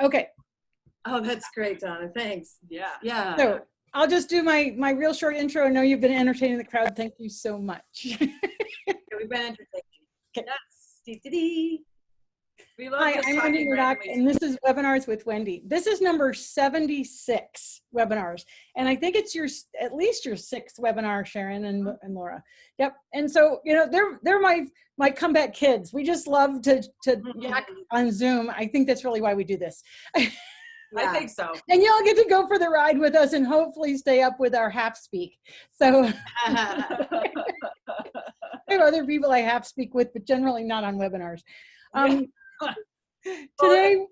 Okay. Oh, that's great, Donna. Thanks. Yeah. Yeah. So I'll just do my real short intro. I know you've been entertaining the crowd. Thank you so much. We've been entertaining. Okay. Yes. Dee-dee-dee. We love Hi, just I'm talking Wendy Murdoch, randomly. and this is Webinars with Wendy. This is number 76 webinars, and I think it's at least your 6th webinar, Sharon and Laura. Yep. And so, you know, they're my comeback kids. We just love to yak on Zoom. I think that's really why we do this. I think so. And y'all get to go for the ride with us and hopefully stay up with our half speak. So I have other people I half speak with, but generally not on webinars. Today,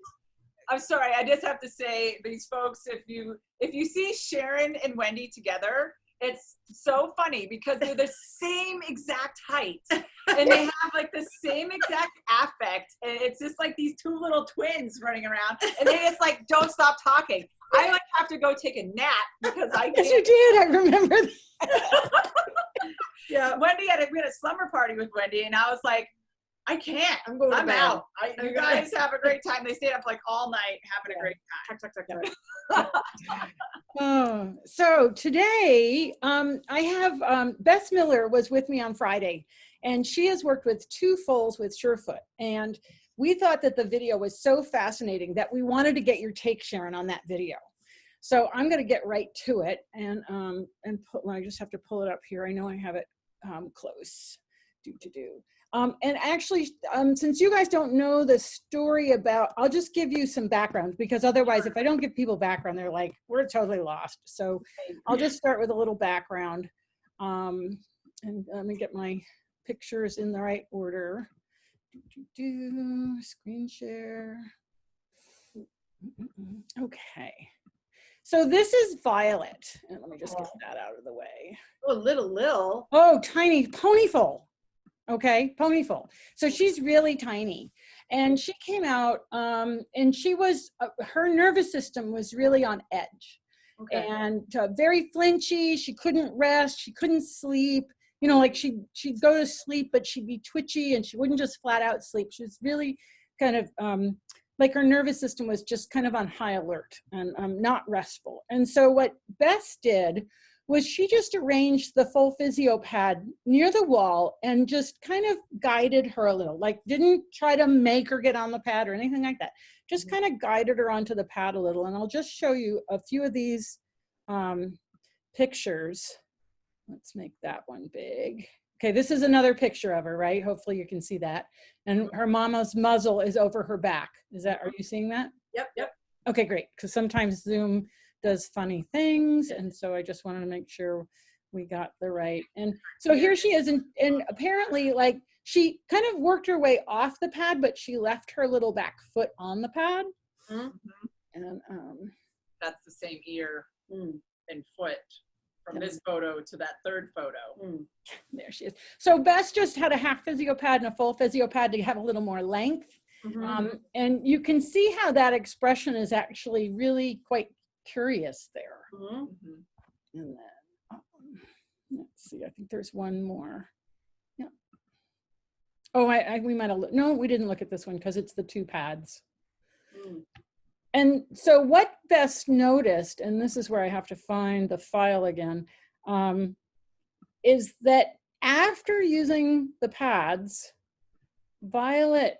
I'm sorry, I just have to say, these folks, if you see Sharon and Wendy together, it's so funny because they're the same exact height and they have like the same exact affect, and it's just like these two little twins running around and they just like don't stop talking. I like have to go take a nap because I can't. yes, you did. I remember that. Yeah, we had a slumber party with Wendy, and I was like, I can't. I'm out. You guys have a great time. They stayed up like all night having a great time. Oh, so today I have Bess Miller was with me on Friday, and she has worked with 2 foals with Surefoot, and we thought that the video was so fascinating that we wanted to get your take, Sharon, on that video. So I'm going to get right to it, and I just have to pull it up here. I know I have it close. And actually, since you guys don't know the story about, I'll just give you some background, because otherwise, if I don't give people background, they're like, we're totally lost. So I'll just start with a little background. And let me get my pictures in the right order. Screen share. Okay. So this is Violet. And let me just get that out of the way. Oh, little. Oh, tiny pony foal. Okay, pony foal. So she's really tiny, and she came out and she was her nervous system was really on edge. Okay. And very flinchy. She couldn't rest, she couldn't sleep, you know, like she'd go to sleep but she'd be twitchy and she wouldn't just flat out sleep. She was really kind of like her nervous system was just kind of on high alert and not restful. And so what Bess did was she just arranged the full physio pad near the wall and just kind of guided her a little, like didn't try to make her get on the pad or anything like that. Just kind of guided her onto the pad a little. And I'll just show you a few of these pictures. Let's make that one big. Okay, this is another picture of her, right? Hopefully you can see that. And her mama's muzzle is over her back. Are you seeing that? Yep. Okay, great. Because sometimes Zoom does funny things, and so I just wanted to make sure we got the right. And so here she is, and apparently, like, she kind of worked her way off the pad, but she left her little back foot on the pad. Mm-hmm. And that's the same ear and foot from this photo to that third photo. There she is. So Bess just had a half physio pad and a full physio pad to have a little more length. And you can see how that expression is actually really quite curious there. And then let's see, I think there's one more. Yeah. Oh, we might have looked. No, we didn't look at this one because it's the 2 pads. And so what Bess noticed, and this is where I have to find the file again, is that after using the pads, Violet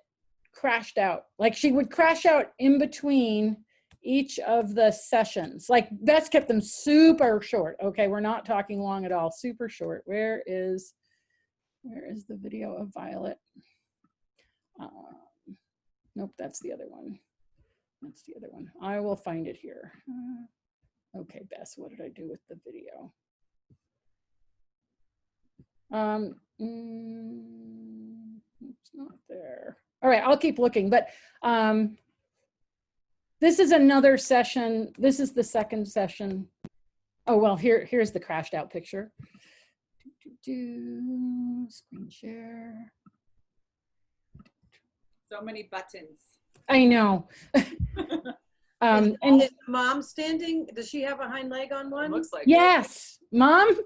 crashed out. Like she would crash out in between each of the sessions. Like Bess kept them super short. Okay, we're not talking long at all, super short. Where is the video of Violet? Nope, that's the other one. That's the other one. I will find it here. Okay, Bess, what did I do with the video? It's not there. All right, I'll keep looking, but this is another session. This is the second session. Oh, well, here's the crashed out picture. Screen share. So many buttons. I know. And is mom standing? Does she have a hind leg on one? It looks like yes, mom.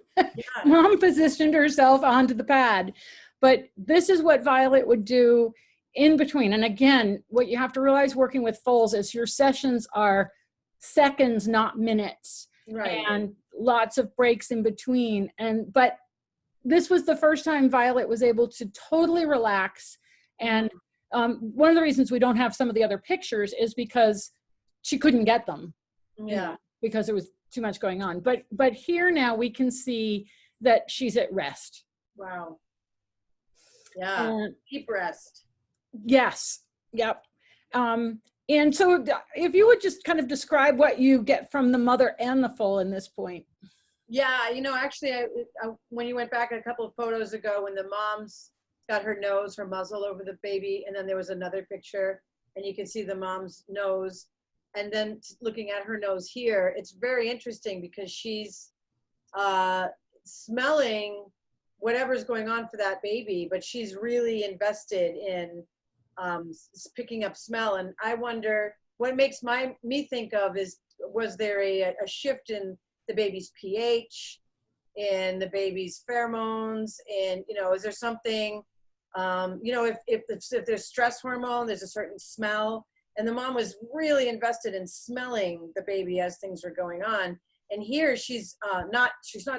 Mom positioned herself onto the pad. But this is what Violet would do in between. And again, what you have to realize working with foals is your sessions are seconds, not minutes. Right. And lots of breaks in between. But this was the first time Violet was able to totally relax. And one of the reasons we don't have some of the other pictures is because she couldn't get them. Yeah. Because there was too much going on. But here now we can see that she's at rest. Wow. Yeah. Deep rest. Yes. Yep. And so if you would just kind of describe what you get from the mother and the foal in this point. Yeah, actually, when you went back a couple of photos ago, when the mom's got her nose, her muzzle over the baby, and then there was another picture, and you can see the mom's nose. And then looking at her nose here, it's very interesting because she's smelling whatever's going on for that baby, but she's really invested in picking up smell. And I wonder what makes me think of is, was there a shift in the baby's pH, in the baby's pheromones, and is there something, if there's stress hormone, there's a certain smell. And the mom was really invested in smelling the baby as things were going on. And here she's not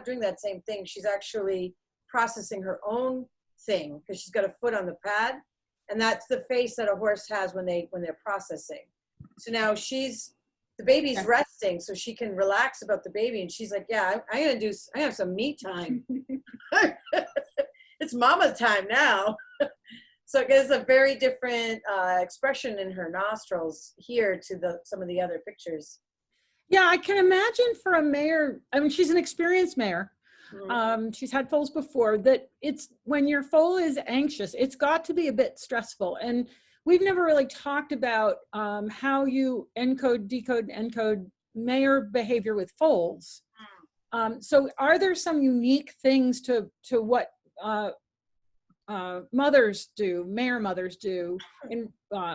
doing that same thing. She's actually processing her own thing because she's got a foot on the pad. And that's the face that a horse has when they're processing. So now the baby's resting so she can relax about the baby. And she's like, yeah, I have some me time. It's mama time now. So there's a very different expression in her nostrils here to some of the other pictures. Yeah, I can imagine for a mare, I mean, she's an experienced mare. She's had foals before, that it's when your foal is anxious, it's got to be a bit stressful. And we've never really talked about how you encode mare behavior with foals. So are there some unique things to what mare mothers do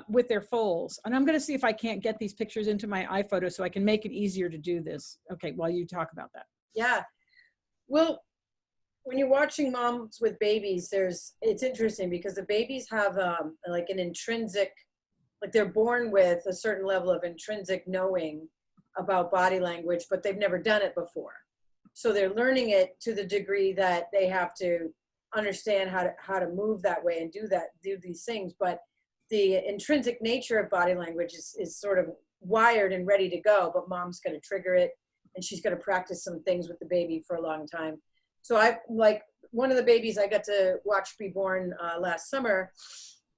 with their foals? And I'm going to see if I can't get these pictures into my iPhoto so I can make it easier to do this. Okay, while you talk about that. Yeah. Well, when you're watching moms with babies, it's interesting because the babies have like an intrinsic, like they're born with a certain level of intrinsic knowing about body language, but they've never done it before. So they're learning it to the degree that they have to understand how to move that way and do these things. But the intrinsic nature of body language is sort of wired and ready to go, but mom's going to trigger it. And she's going to practice some things with the baby for a long time. So like one of the babies I got to watch be born last summer,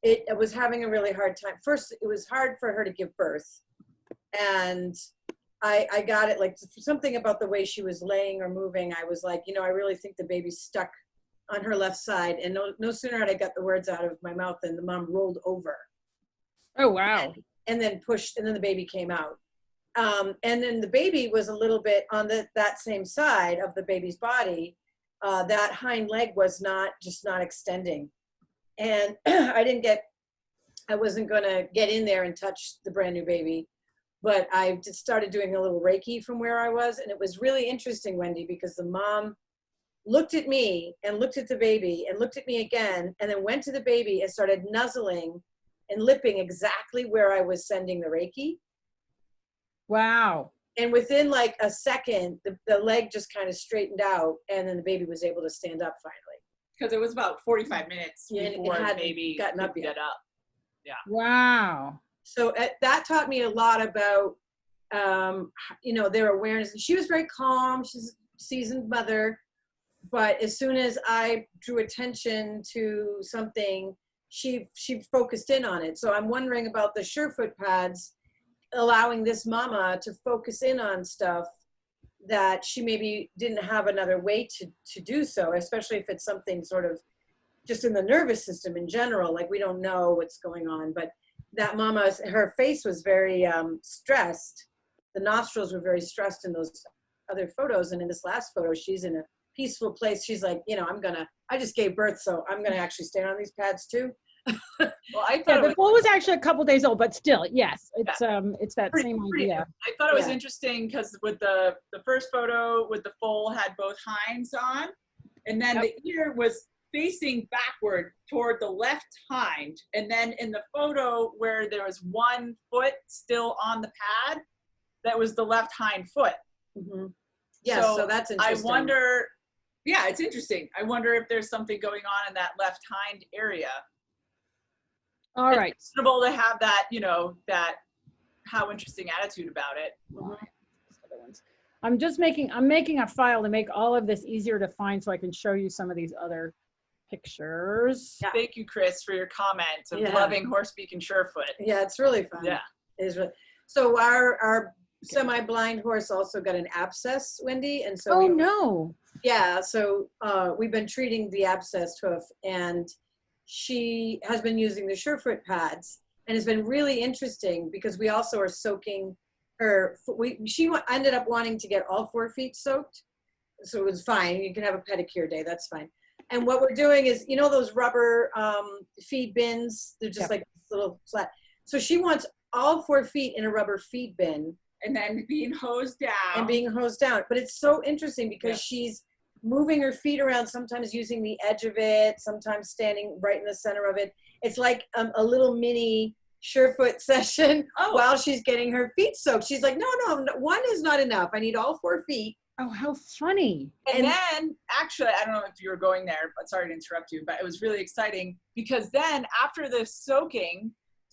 it was having a really hard time. First, it was hard for her to give birth. And I got it, like something about the way she was laying or moving. I was like, I really think the baby's stuck on her left side. And no sooner had I got the words out of my mouth than the mom rolled over. Oh, wow. And then pushed, and then the baby came out. And then the baby was a little bit on that same side of the baby's body. That hind leg was not extending. And I wasn't going to get in there and touch the brand new baby, but I just started doing a little Reiki from where I was. And it was really interesting, Wendy, because the mom looked at me and looked at the baby and looked at me again, and then went to the baby and started nuzzling and lipping exactly where I was sending the Reiki. Wow. And within like a second, the leg just kind of straightened out, and then the baby was able to stand up finally. Because it was about 45 minutes before the baby gotten up yet. Get up. Yeah. Wow. So that taught me a lot about, their awareness. And she was very calm. She's a seasoned mother. But as soon as I drew attention to something, she focused in on it. So I'm wondering about the Surefoot pads, allowing this mama to focus in on stuff that she maybe didn't have another way to do so, especially if it's something sort of just in the nervous system in general, like we don't know what's going on. But that her face was very stressed. The nostrils were very stressed in those other photos. And in this last photo, she's in a peaceful place. She's like, I just gave birth, so I'm gonna actually stand on these pads too. Well, I thought the foal was actually a couple days old, but still, yes, it's that same idea. I thought it was interesting because with the first photo with the foal had both hinds on, and then the ear was facing backward toward the left hind. And then in the photo where there was one foot still on the pad, that was the left hind foot. Mm-hmm. Yeah, so that's interesting. I wonder, yeah, it's interesting. I wonder if there's something going on in that left hind area. All right. It's reasonable to have that, you know, that how interesting attitude about it. I'm making a file to make all of this easier to find so I can show you some of these other pictures. Yeah. Thank you, Chris, for your comment of loving Horsebeak and Surefoot. Yeah, it's really fun. Yeah. It is really, so our semi-blind horse also got an abscess, Wendy, and so no. Yeah, so we've been treating the abscessed hoof, and she has been using the Surefoot pads, and it's been really interesting because we also are soaking her. She ended up wanting to get all 4 feet soaked, so it was fine. You can have a pedicure day, that's fine. And what we're doing is, you know, those rubber feed bins, they're just like little flat. So she wants all 4 feet in a rubber feed bin. And then being hosed down. But it's so interesting because she's moving her feet around, sometimes using the edge of it, sometimes standing right in the center of it. It's like a little mini Surefoot session while she's getting her feet soaked. She's like, no, 1 is not enough. I need all 4 feet. Oh, how funny. And then, actually, I don't know if you were going there, but sorry to interrupt you, but it was really exciting because then after the soaking,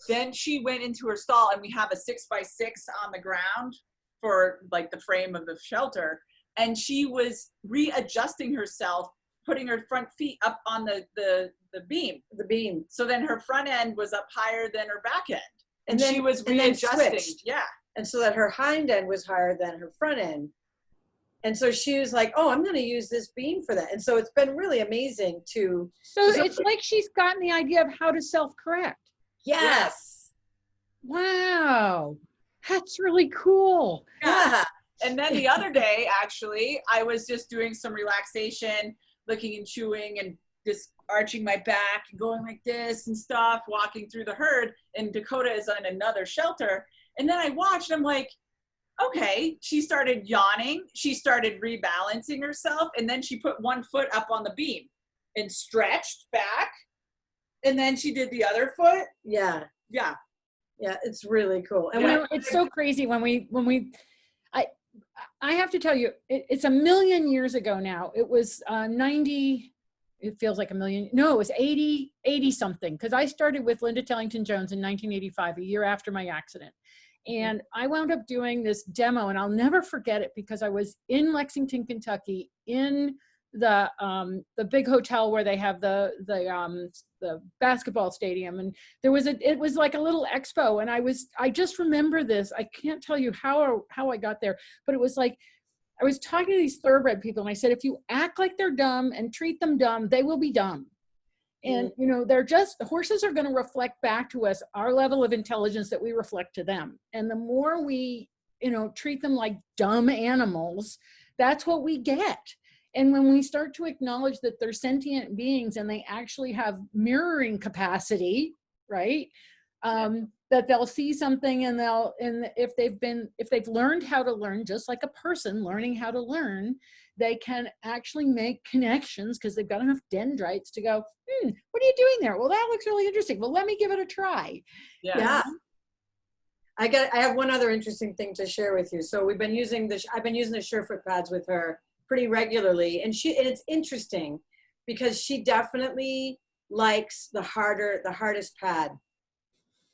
then she went into her stall, and we have a 6x6 on the ground for like the frame of the shelter. And she was readjusting herself, putting her front feet up on the beam. The beam. So then her front end was up higher than her back end. And then, she was readjusting. Yeah. And so that her hind end was higher than her front end. And so she was like, oh, I'm going to use this beam for that. And so it's been really amazing to. So it's like she's gotten the idea of how to self-correct. Yes. Wow. That's really cool. Yeah. And then the other day, actually, I was just doing some relaxation, looking and chewing and just arching my back and going like this and stuff, walking through the herd. And Dakota is on another shelter. And then I watched, I'm like, okay, she started yawning. She started rebalancing herself. And then she put 1 foot up on the beam and stretched back. And then she did the other foot. Yeah. Yeah. Yeah, it's really cool. And it's so crazy I have to tell you, it's a million years ago now. It was 90, it feels like a million. No, it was 80 something. Because I started with Linda Tellington Jones in 1985, a year after my accident. And I wound up doing this demo, and I'll never forget it because I was in Lexington, Kentucky, in the big hotel where they have the basketball stadium, and it was like a little expo, and I just remember this. I can't tell you how I got there, but it was like I was talking to these thoroughbred people, and I said, if you act like they're dumb and treat them dumb, they will be dumb. And you know, horses are going to reflect back to us our level of intelligence that we reflect to them, and the more we, you know, treat them like dumb animals, that's what we get. And when we start to acknowledge that they're sentient beings and they actually have mirroring capacity, right? That they'll see something and if they've learned how to learn, just like a person learning how to learn, they can actually make connections because they've got enough dendrites to go, what are you doing there? Well, that looks really interesting. Well, let me give it a try. Yeah. I have one other interesting thing to share with you. So I've been using the Surefoot pads with her pretty regularly, and it's interesting because she definitely likes the hardest pad.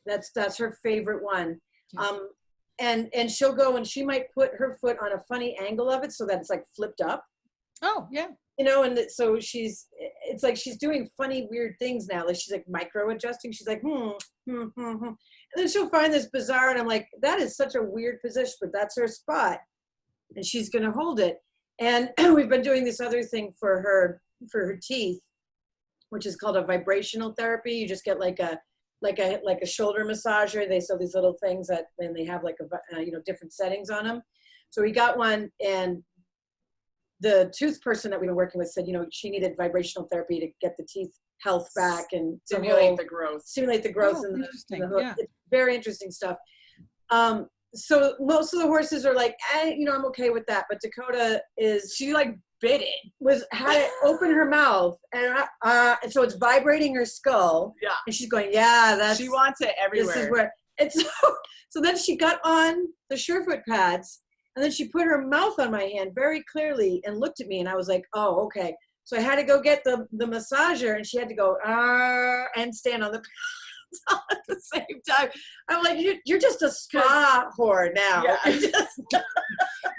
That's her favorite one. And she'll go and she might put her foot on a funny angle of it so that it's like flipped up. Oh yeah. You know, and so it's like she's doing funny weird things now. Like she's like micro adjusting. She's like and then she'll find this bizarre, and I'm like, that is such a weird position, but that's her spot, and she's gonna hold it. And we've been doing this other thing for her teeth, which is called a vibrational therapy. You just get like a shoulder massager. They sell these little things and they have like different settings on them. So we got one, and the tooth person that we've been working with said, she needed vibrational therapy to get the teeth health back and stimulate the growth. Oh, in the hook. Yeah. It's very interesting stuff. So most of the horses are like, I'm okay with that. But Dakota she like had it open her mouth, and so it's vibrating her skull. Yeah. And she's going, yeah, she wants it everywhere. This is where. And so then she got on the Surefoot pads, and then she put her mouth on my hand very clearly and looked at me, and I was like, oh, okay. So I had to go get the massager, and she had to go, and stand on the pads all at the same time. I'm like, you're just a spa whore now. Yeah,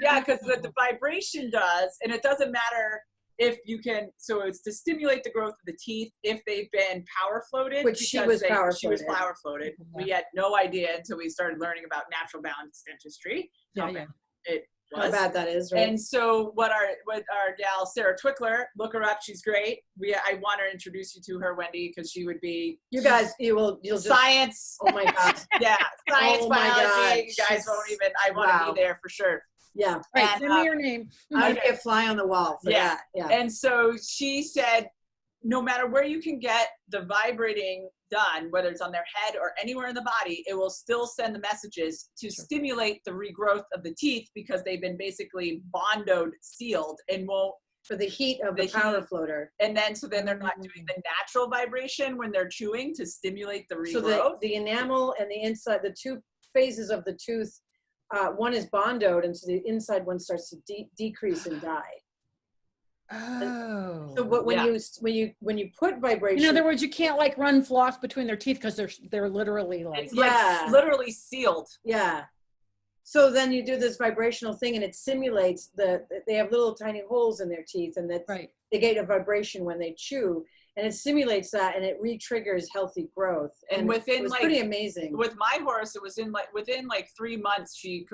yeah, because what the vibration does, and it doesn't matter if you can, so it's to stimulate the growth of the teeth if they've been power floated. Which she was power floated. Yeah. We had no idea until we started learning about natural balance dentistry. Yeah. It was. How bad that is, right? And so what our gal, Sarah Twickler, look her up, she's great. I want to introduce you to her, Wendy, because she would be. You guys, you'll science. Oh my God. Yeah, science, Oh my biology. God. You guys won't even, I want to be there for sure. Yeah. Right, And, send me your name. I'd be a fly on the wall for that. Yeah. And so she said, no matter where you can get the vibrating done, whether it's on their head or anywhere in the body, it will still send the messages to stimulate the regrowth of the teeth because they've been basically bondoed, sealed, and won't. For the heat of the power floater. And then, so then they're not doing the natural vibration when they're chewing to stimulate the regrowth. So the enamel and the inside, the two phases of the tooth, one is bondoed, and so the inside one starts to decrease and die. Oh. So when you put vibration, in other words, you can't like run floss between their teeth because they're literally like. It's like literally sealed. Yeah. So then you do this vibrational thing, and it simulates they have little tiny holes in their teeth, and that they get a vibration when they chew, and it simulates that, and it re-triggers healthy growth. And within, it was like, pretty amazing. With my horse, it was within 3 months she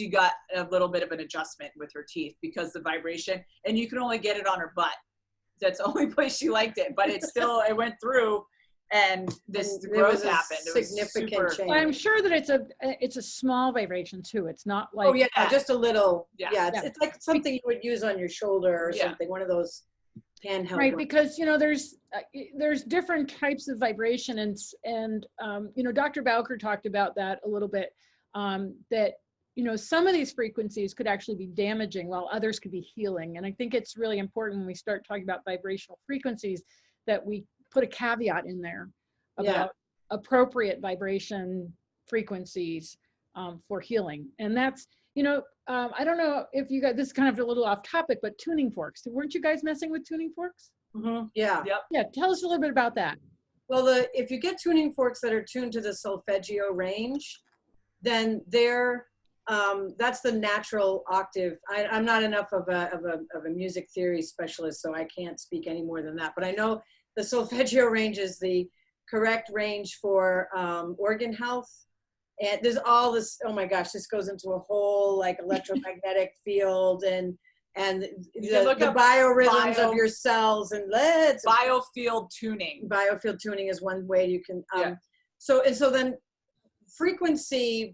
got a little bit of an adjustment with her teeth because the vibration, and you can only get it on her butt. That's the only place she liked it, but it went through. And the growth happened. It was significant change. Well, I'm sure that it's a small vibration too. It's not like. Oh yeah, just a little. Yeah. It's like something you would use on your shoulder or something. One of those handheld. Right, ones. because there's different types of vibration, and Dr. Bowker talked about that a little bit. That some of these frequencies could actually be damaging, while others could be healing. And I think it's really important when we start talking about vibrational frequencies that we put a caveat in there about appropriate vibration frequencies for healing. And that's, I don't know if you guys, this is kind of a little off topic, but tuning forks. Weren't you guys messing with tuning forks? Mm-hmm. Yeah. Yep. Yeah. Tell us a little bit about that. Well, if you get tuning forks that are tuned to the solfeggio range, then that's the natural octave. I'm not enough of a music theory specialist, so I can't speak any more than that. But I know the solfeggio range is the correct range for organ health. And there's all this, oh my gosh, this goes into a whole like electromagnetic field and the biorhythms of your cells, and biofield tuning. Biofield tuning is one way you can, so then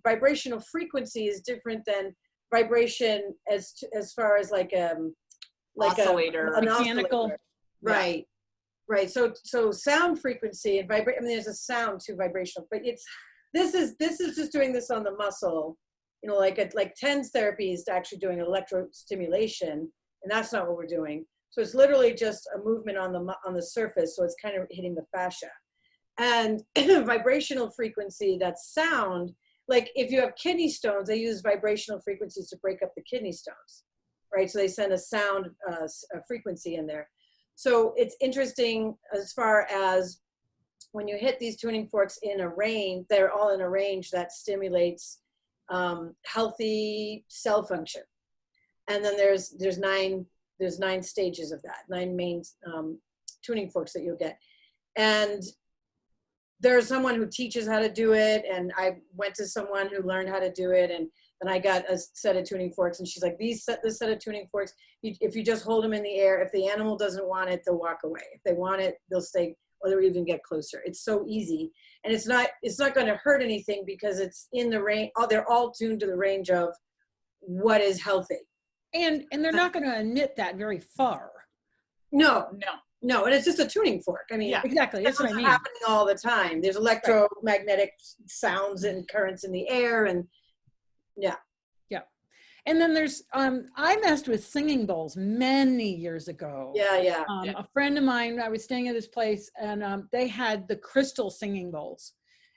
vibrational frequency is different than vibration as far as like oscillator. An mechanical. Oscillator. Right. Right. So sound frequency and vibration. I mean, there's a sound to vibrational, but this is just doing this on the muscle, like TENS therapy is actually doing electrostimulation, and that's not what we're doing. So it's literally just a movement on the surface. So it's kind of hitting the fascia. And vibrational frequency, that's sound. Like if you have kidney stones, they use vibrational frequencies to break up the kidney stones, right? So they send a sound a frequency in there. So it's interesting as far as when you hit these tuning forks in a range, they're all in a range that stimulates healthy cell function. And then there's 9 stages of that, 9 main tuning forks that you'll get. And there's someone who teaches how to do it, and I went to someone who learned how to do it, and then I got a set of tuning forks, and she's like, this set of tuning forks, if you just hold them in the air, if the animal doesn't want it, they'll walk away. If they want it, they'll stay, or they'll even get closer. It's so easy, and it's not going to hurt anything because it's in the range. They're all tuned to the range of what is healthy, and they're not going to emit that very far. No, and it's just a tuning fork. I mean, exactly. That's what I mean. Happening all the time. There's electromagnetic sounds and currents in the air, and And then there's, I messed with singing bowls many years ago. Yeah. A friend of mine, I was staying at his place, and they had the crystal singing bowls.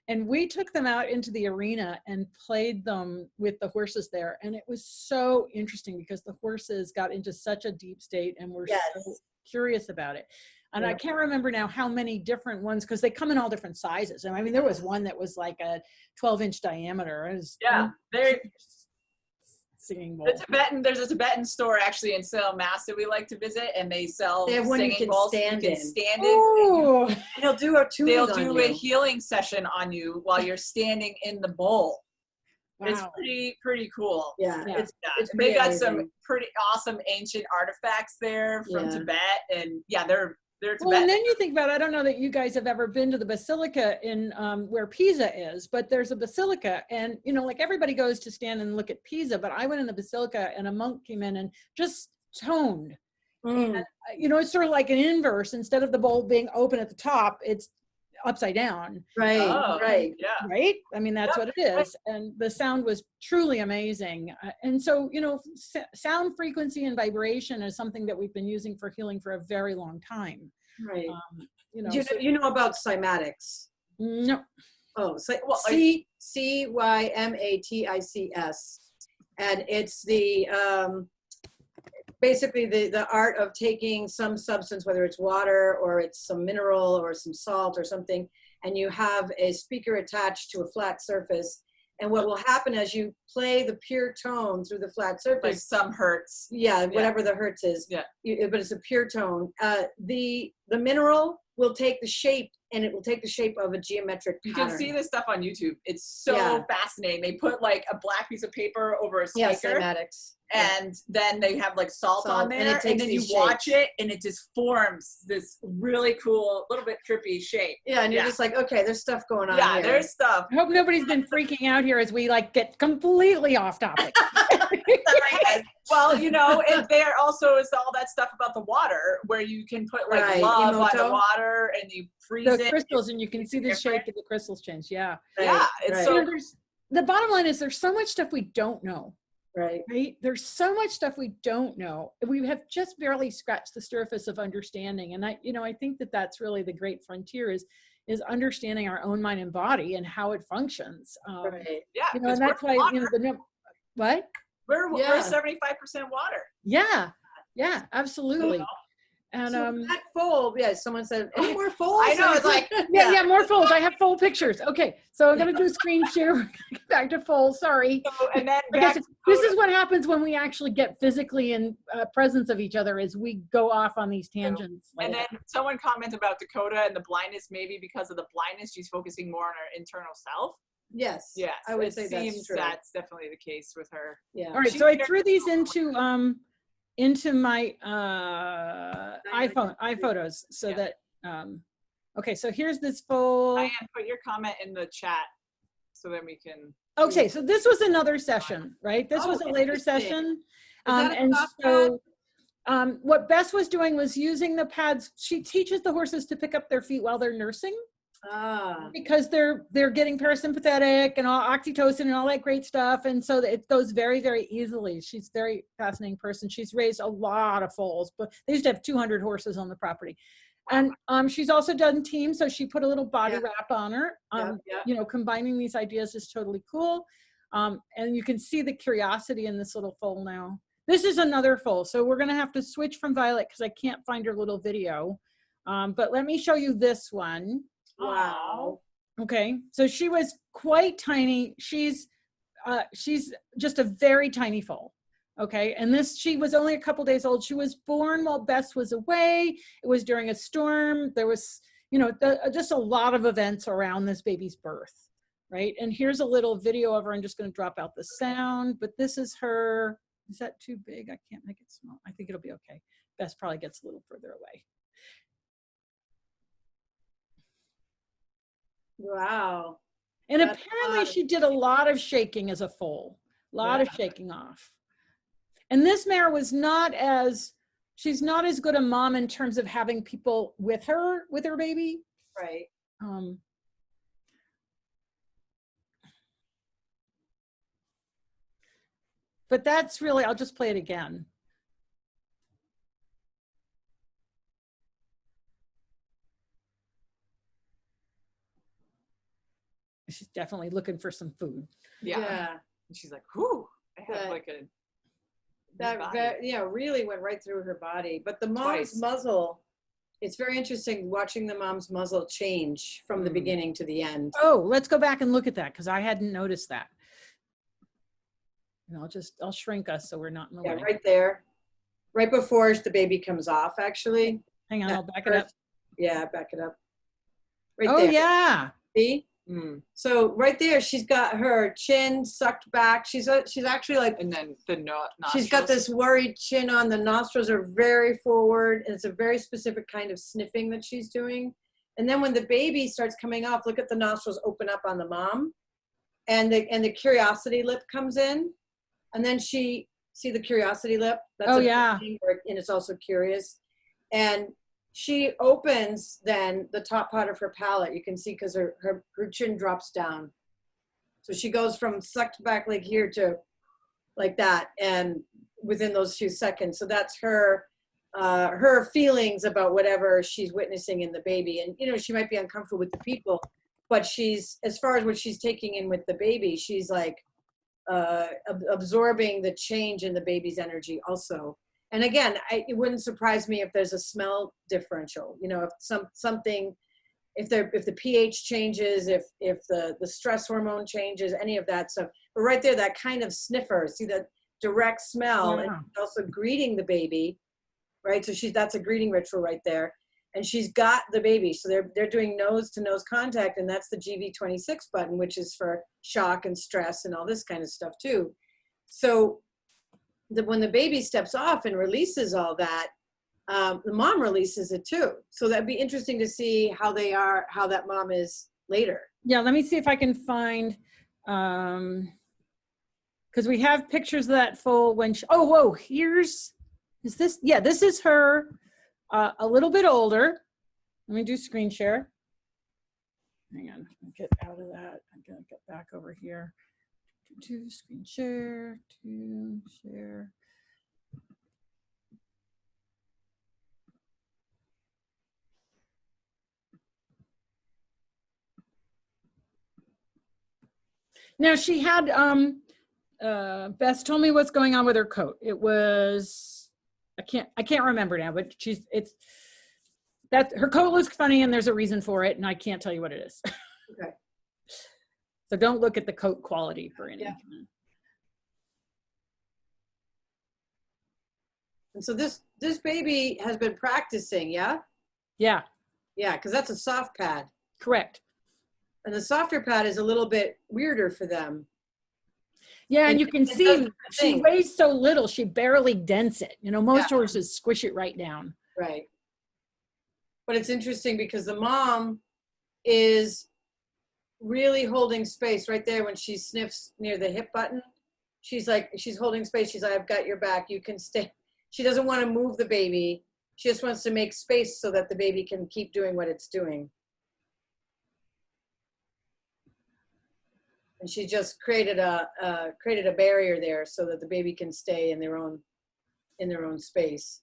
And we took them out into the arena and played them with the horses there. And it was so interesting because the horses got into such a deep state and were so curious about it. And I can't remember now how many different ones, because they come in all different sizes. And I mean, there was one that was like a 12-inch diameter. It was singing bowl. There's a Tibetan store actually in Salem, Mass that we like to visit, and they sell singing bowls. You can stand in. And they'll do a healing session on you while you're standing in the bowl. Wow. It's pretty cool. Yeah. It's they got some pretty awesome ancient artifacts there from Tibet, and they're Tibetan. Well, and then you think about it, I don't know that you guys have ever been to the basilica in where Pisa is, but there's a basilica, and you know, like everybody goes to stand and look at Pisa, but I went in the basilica and a monk came in and just toned. And, you know, it's sort of like an inverse. Instead of the bowl being open at the top, it's upside down. Right. Right. I mean, that's what it is. And the sound was truly amazing. And so, you know, sound frequency and vibration is something that we've been using for healing for a very long time. Right. You know, you know about cymatics? No. Oh, CYMATICS. And it's the, basically the art of taking some substance, whether it's water or it's some mineral or some salt or something, and you have a speaker attached to a flat surface. And what will happen as you play the pure tone through the flat surface, like some hertz. Yeah, whatever the hertz is. Yeah. But it's a pure tone. The mineral will take the shape, and it will take the shape of a geometric pattern. You can see this stuff on YouTube. It's so fascinating. They put like a black piece of paper over a speaker. Yeah, cymatics. And then they have like salt on there, and then you watch it, and it just forms this really cool, little bit trippy shape. Yeah, and you're just like, okay, there's stuff going on here. There's stuff. I hope nobody's been freaking out here as we like get completely off topic. Well, you know, and there also is all that stuff about the water, where you can put like love on the water, and you freeze the crystals, and you can see the shape of the crystals change. Yeah. It's so. You know, the bottom line is there's so much stuff we don't know. Right. There's so much stuff we don't know. We have just barely scratched the surface of understanding. And I think that that's really the great frontier is understanding our own mind and body and how it functions. Right. Yeah. You know, and that's why, you know, what? We're 75% water. Yeah. Yeah, absolutely. So, and that foal, someone said, any more foals? I know, it's like more foals. I have foal pictures. Okay, so I'm gonna do a screen share. We're gonna get back to foals. Sorry. So, and then this is what happens when we actually get physically in presence of each other, is we go off on these tangents. And then someone commented about Dakota and the blindness, maybe because of the blindness, she's focusing more on her internal self. Yes. Yes. I would say that's true. That's definitely the case with her. Yeah. All right, so I threw these into my iPhotos so that okay, so here's this foal. Diane, put your comment in the chat so then we can. Okay, so this was another session, right? This was a later session. And so what Bess was doing was using the pads. She teaches the horses to pick up their feet while they're nursing. Because they're getting parasympathetic and all oxytocin and all that great stuff, and so it goes very, very easily. She's a very fascinating person. She's raised a lot of foals, but they used to have 200 horses on the property. And she's also done teams, so she put a little body wrap on her. You know, combining these ideas is totally cool. And you can see the curiosity in this little foal now. This is another foal, so we're gonna have to switch from Violet because I can't find her little video. But let me show you this one. Wow. Okay, so she was quite tiny. She's just a very tiny foal. Okay, and she was only a couple days old. She was born while Bess was away. It was during a storm. There was, you know, just a lot of events around this baby's birth, right? And here's a little video of her. I'm just going to drop out the sound, but this is her. Is that too big? I can't make it small. I think it'll be okay. Bess probably gets a little further away. Wow. And apparently she did a lot of shaking as a foal, a lot of shaking off. And this mare was she's not as good a mom in terms of having people with her baby. Right. but that's really, I'll just play it again. She's definitely looking for some food. Yeah. And she's like, whew, I have like a that really went right through her body. But the mom's muzzle, it's very interesting watching the mom's muzzle change from the beginning to the end. Oh, let's go back and look at that because I hadn't noticed that. And I'll shrink us so we're not in the way. Right there, right before the baby comes off, actually. Hang on, I'll back it up. Yeah, back it up. Right there. Oh yeah. See? So right there, she's got her chin sucked back. She's actually like, and then the nostrils. She's got this worried chin on. The nostrils are very forward, and it's a very specific kind of sniffing that she's doing. And then when the baby starts coming off, look at the nostrils open up on the mom, and the curiosity lip comes in, and then see the curiosity lip. That's and it's also curious, and she opens then the top part of her palate. You can see because her chin drops down. So she goes from sucked back like here to like that, and within those few seconds. So that's her feelings about whatever she's witnessing in the baby. And she might be uncomfortable with the people, but she's, as far as what she's taking in with the baby, she's like absorbing the change in the baby's energy also. And again, it wouldn't surprise me if there's a smell differential. If something, if the pH changes, if the stress hormone changes, any of that stuff. But right there, that kind of sniffer, see that direct smell, and also greeting the baby, right? So that's a greeting ritual right there, and she's got the baby. So they're doing nose to nose contact, and that's the GV26 button, which is for shock and stress and all this kind of stuff too. So when the baby steps off and releases all that, the mom releases it too. So that'd be interesting to see how that mom is later. Yeah, let me see if I can find, because we have pictures of that foal when she, is this? Yeah, this is her a little bit older. Let me do screen share. Hang on, get out of that. I'm gonna get back over here. To screen share, to share. Now she had, Bess told me what's going on with her coat. It was, I can't remember now, but her coat looks funny and there's a reason for it, and I can't tell you what it is. Okay. So don't look at the coat quality for any. Yeah. And so this baby has been practicing, yeah? Yeah. Yeah, because that's a soft pad. Correct. And the softer pad is a little bit weirder for them. Yeah, and you can see she weighs so little, she barely dents it. Most horses squish it right down. Right. But it's interesting because the mom is really holding space right there when she sniffs near the hip button. She's holding space. She's like, I've got your back. You can stay. She doesn't want to move the baby. She just wants to make space so that the baby can keep doing what it's doing. And she just created a barrier there so that the baby can stay in their own space.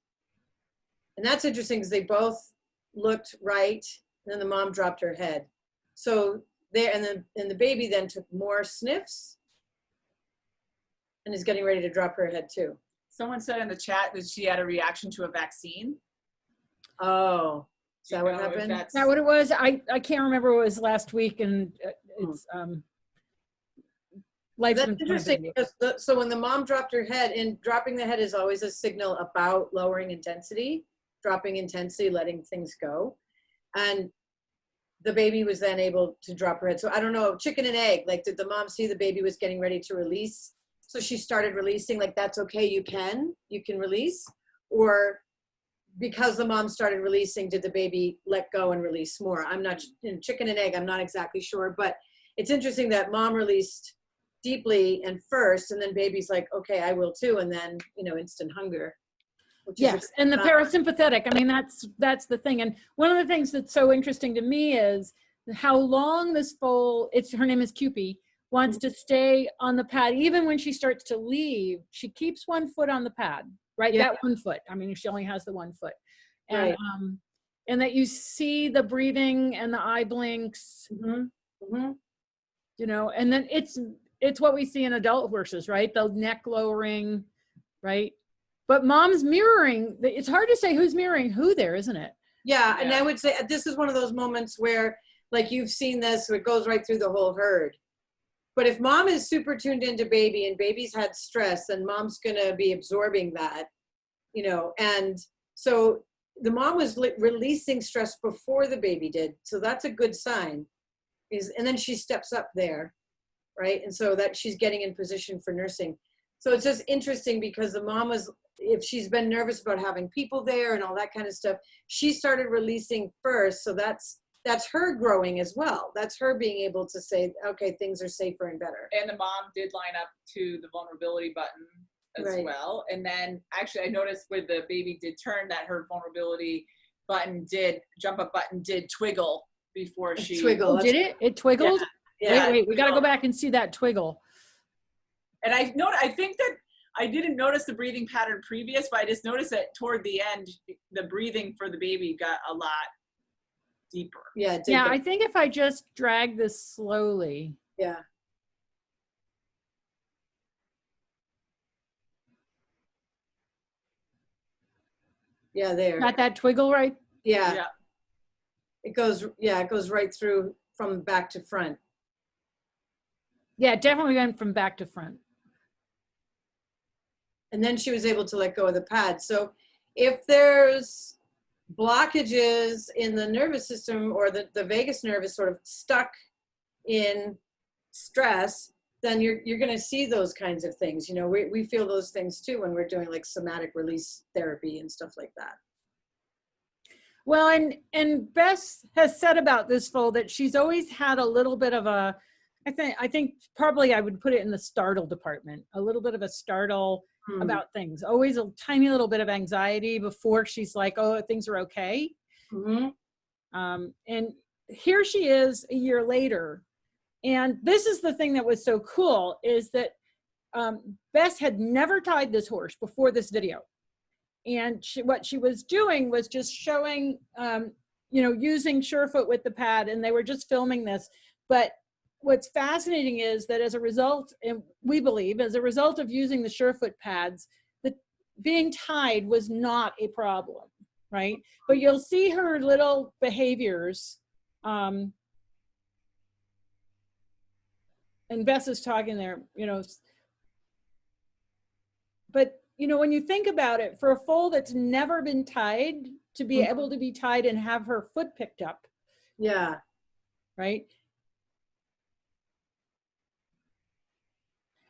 And that's interesting because they both looked right, and then the mom dropped her head. So and the baby then took more sniffs and is getting ready to drop her head too. Someone said in the chat that she had a reaction to a vaccine. Oh, is that what happened? Is that what it was? I can't remember what it was last week, and it's that's interesting because so when the mom dropped her head, and dropping the head is always a signal about lowering intensity, dropping intensity, letting things go, and the baby was then able to drop her head. So I don't know, chicken and egg, like did the mom see the baby was getting ready to release? So she started releasing, like, that's okay, you can release? Or because the mom started releasing, did the baby let go and release more? I'm not, chicken and egg, I'm not exactly sure, but it's interesting that mom released deeply and first, and then baby's like, okay, I will too, and then, instant hunger. Yes, and the parasympathetic, I mean, that's the thing. And one of the things that's so interesting to me is how long this foal, her name is Cupie, wants to stay on the pad. Even when she starts to leave, she keeps one foot on the pad, right? Yeah. That 1 foot. I mean, she only has the 1 foot. And, Right. And that you see the breathing and the eye blinks, you know, and then it's what we see in adult horses, right? The neck lowering, right? But mom's mirroring. It's hard to say who's mirroring who there, isn't it? Yeah, and I would say this is one of those moments where, like, you've seen this, so it goes right through the whole herd. But if mom is super tuned into baby and baby's had stress, then mom's gonna be absorbing that, you know. And so the mom was releasing stress before the baby did, so that's a good sign. And then she steps up there, right? And so that she's getting in position for nursing. So it's just interesting because the mom was, if she's been nervous about having people there and all that kind of stuff, she started releasing first. So that's her growing as well. That's her being able to say, okay, things are safer and better. And the mom did line up to the vulnerability button as well. And then actually I noticed where the baby did turn that her vulnerability button jump up button did twiggle before she twiggle. Oh, did it? It twiggled? Yeah. Wait, we got to go back and see that twiggle. And I think that I didn't notice the breathing pattern previous, but I just noticed that toward the end, the breathing for the baby got a lot deeper. Yeah. I think if I just drag this slowly. Yeah. Yeah, there. Got that twiggle right? Yeah. It goes right through from back to front. Yeah, it definitely went from back to front. And then she was able to let go of the pad. So if there's blockages in the nervous system or the vagus nerve is sort of stuck in stress, then you're going to see those kinds of things. You know, we feel those things too when we're doing like somatic release therapy and stuff like that. Well, and Bess has said about this foal that she's always had a little bit of a, I think probably I would put it in the startle department, a little bit of a startle about things, always a tiny little bit of anxiety before she's like, oh, things are okay. And here she is a year later. And this is the thing that was so cool is that Bess had never tied this horse before this video. And what she was doing was just showing, you know, using Surefoot with the pad, and they were just filming this. But what's fascinating is that as a result, and we believe as a result of using the Surefoot pads, that being tied was not a problem, right? But you'll see her little behaviors. And Bess is talking there, you know, but you know, when you think about it, for a foal that's never been tied, to be able to be tied and have her foot picked up. Yeah. Right.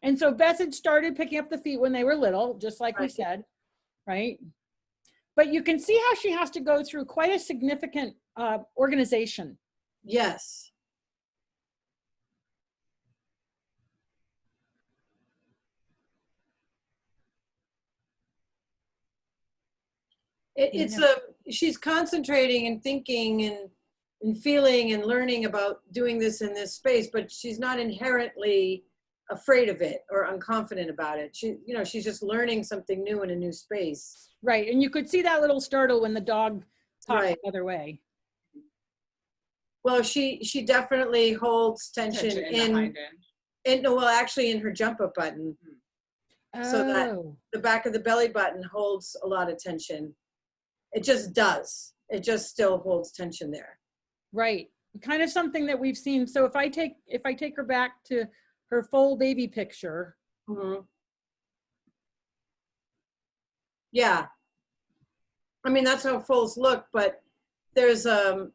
And so Bess had started picking up the feet when they were little, just like we said, right? But you can see how she has to go through quite a significant organization. Yes. She's concentrating and thinking and feeling and learning about doing this in this space, but she's not inherently afraid of it or unconfident about it. She's just learning something new in a new space. Right. And you could see that little startle when the dog talked the other way. Well, she definitely holds tension actually in her jump up button. So that the back of the belly button holds a lot of tension. It just does. It just still holds tension there. Right. Kind of something that we've seen. So if I take her back to her foal baby picture. Yeah. I mean, that's how foals look, but there's to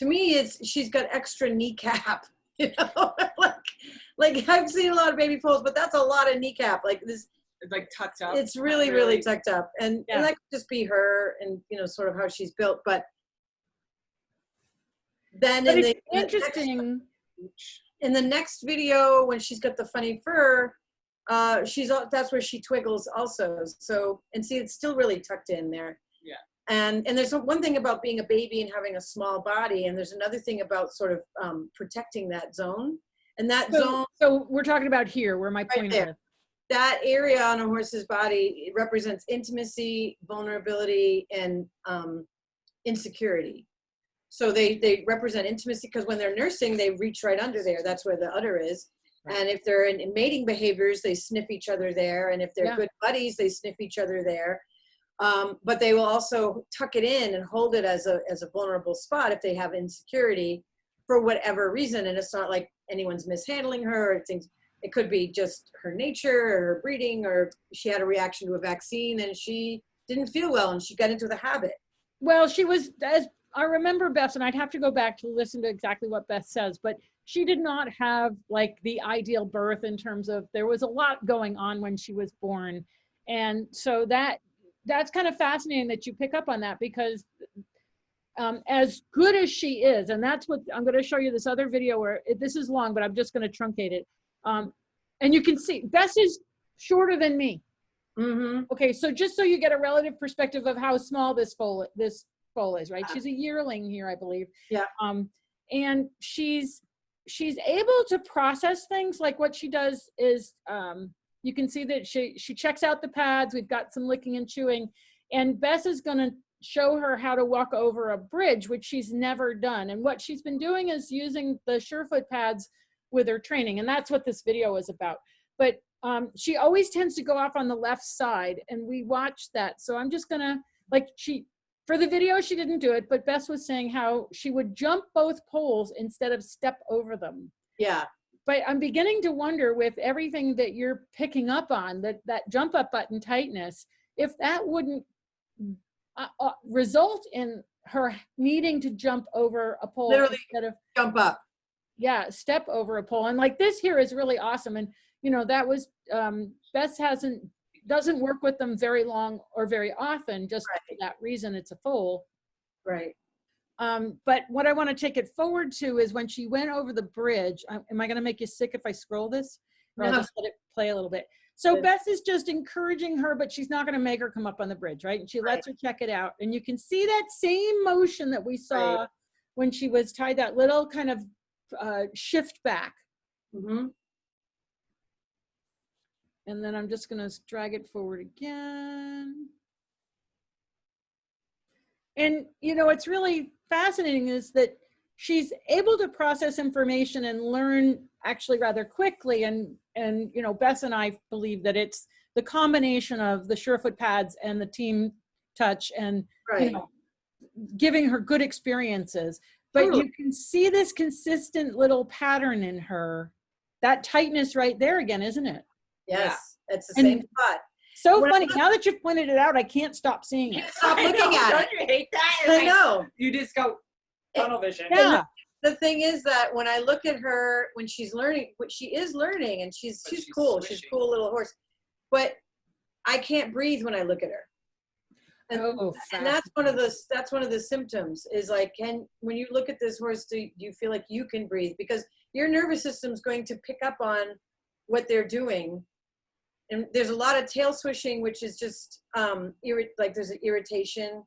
me she's got extra kneecap, you know, like I've seen a lot of baby foals, but that's a lot of kneecap. Like this, it's like tucked up. It's really tucked up, and that could just be her and you know sort of how she's built. But then in the next video when she's got the funny fur, that's where she twiggles also. So and see, it's still really tucked in there. Yeah. And there's one thing about being a baby and having a small body, and there's another thing about sort of protecting that zone. And that zone. So we're talking about here, where my point is. That area on a horse's body, it represents intimacy, vulnerability, and insecurity. So they represent intimacy because when they're nursing, they reach right under there. That's where the udder is. Right. And if they're in mating behaviors, they sniff each other there. And if they're good buddies, they sniff each other there. But they will also tuck it in and hold it as a vulnerable spot if they have insecurity for whatever reason. And it's not like anyone's mishandling her or things. It could be just her nature or her breeding, or she had a reaction to a vaccine and she didn't feel well and she got into the habit. Well, she was, as I remember Bess, and I'd have to go back to listen to exactly what Bess says, but she did not have like the ideal birth in terms of, there was a lot going on when she was born. And so that's kind of fascinating that you pick up on that, because as good as she is, and that's what I'm going to show you this other video where this is long, but I'm just going to truncate it. And you can see Bess is shorter than me. Mm-hmm. Okay, so just so you get a relative perspective of how small this foal is, right? She's a yearling here, I believe. Yeah. And she's able to process things. Like what she does is, you can see that she checks out the pads. We've got some licking and chewing, and Bess is going to show her how to walk over a bridge, which she's never done. And what she's been doing is using the Surefoot pads with her training, and that's what this video is about. But she always tends to go off on the left side, and we watched that. So I'm just gonna, for the video she didn't do it, but Bess was saying how she would jump both poles instead of step over them. Yeah. But I'm beginning to wonder, with everything that you're picking up on, that jump up button tightness, if that wouldn't result in her needing to jump over a pole. Literally instead of jump up. Yeah, step over a pole. And like this here is really awesome. And you know, that was Bess doesn't work with them very long or very often, just for that reason. It's a foal. Right. But what I want to take it forward to is when she went over the bridge. Am I going to make you sick if I scroll this? Or I'll just let it play a little bit. So Bess is just encouraging her, but she's not going to make her come up on the bridge, right? And she lets her check it out. And you can see that same motion that we saw when she was tied, that little kind of shift back. Mm-hmm. And then I'm just going to drag it forward again. And, you know, what's really fascinating is that she's able to process information and learn actually rather quickly. And you know, Bess and I believe that it's the combination of the Surefoot pads and the team touch and, you know, giving her good experiences. But you can see this consistent little pattern in her, that tightness right there again, isn't it? Yes, it's the same spot. So funny. Now that you've pointed it out, I can't stop seeing it. Stop looking at Don't it. you hate that? I know. You just go tunnel vision. Yeah. The thing is that when I look at her, when she's learning, what she is learning, and she's cool. She's a cool little horse. But I can't breathe when I look at her. And that's one of the symptoms is like, when you look at this horse, do you feel like you can breathe? Because your nervous system's going to pick up on what they're doing. And there's a lot of tail swishing, which is just like there's an irritation,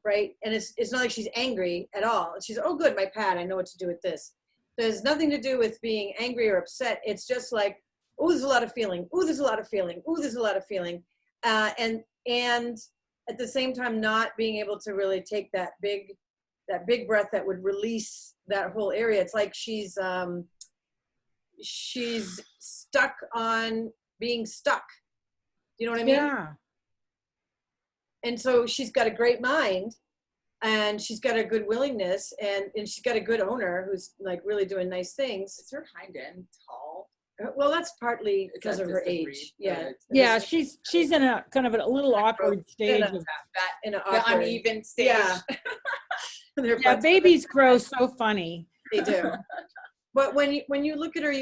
right? And it's not like she's angry at all. She's, oh good, my pad, I know what to do with this. There's nothing to do with being angry or upset. It's just like, oh, there's a lot of feeling. Oh, there's a lot of feeling. Oh, there's a lot of feeling. And at the same time, not being able to really take that big breath that would release that whole area. It's like she's stuck on being stuck. You know what I mean? Yeah. And so she's got a great mind, and she's got a good willingness, and she's got a good owner who's like really doing nice things. Is her hind end tall? Well, that's partly because of her age. Yeah. Yeah, she's in a kind of a little awkward stage. In an The awkward, uneven stage. Yeah. Yeah, babies grow so funny. They do. But when you look at her,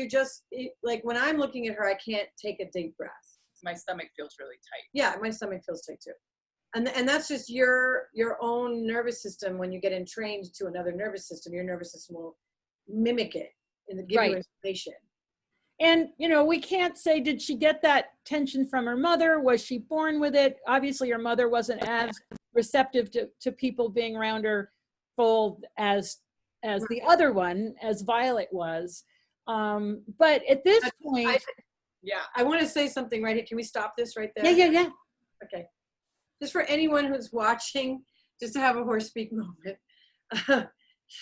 like when I'm looking at her, I can't take a deep breath. My stomach feels really tight. Yeah, my stomach feels tight too. And that's just your own nervous system. When you get entrained to another nervous system, your nervous system will mimic it and give you information. And, you know, we can't say, did she get that tension from her mother? Was she born with it? Obviously, her mother wasn't as receptive to people being around her foal as the other one, as Violet was. But at this point, I want to say something right here. Can we stop this right there? yeah. Okay. Just for anyone who's watching, just to have a horse speak moment.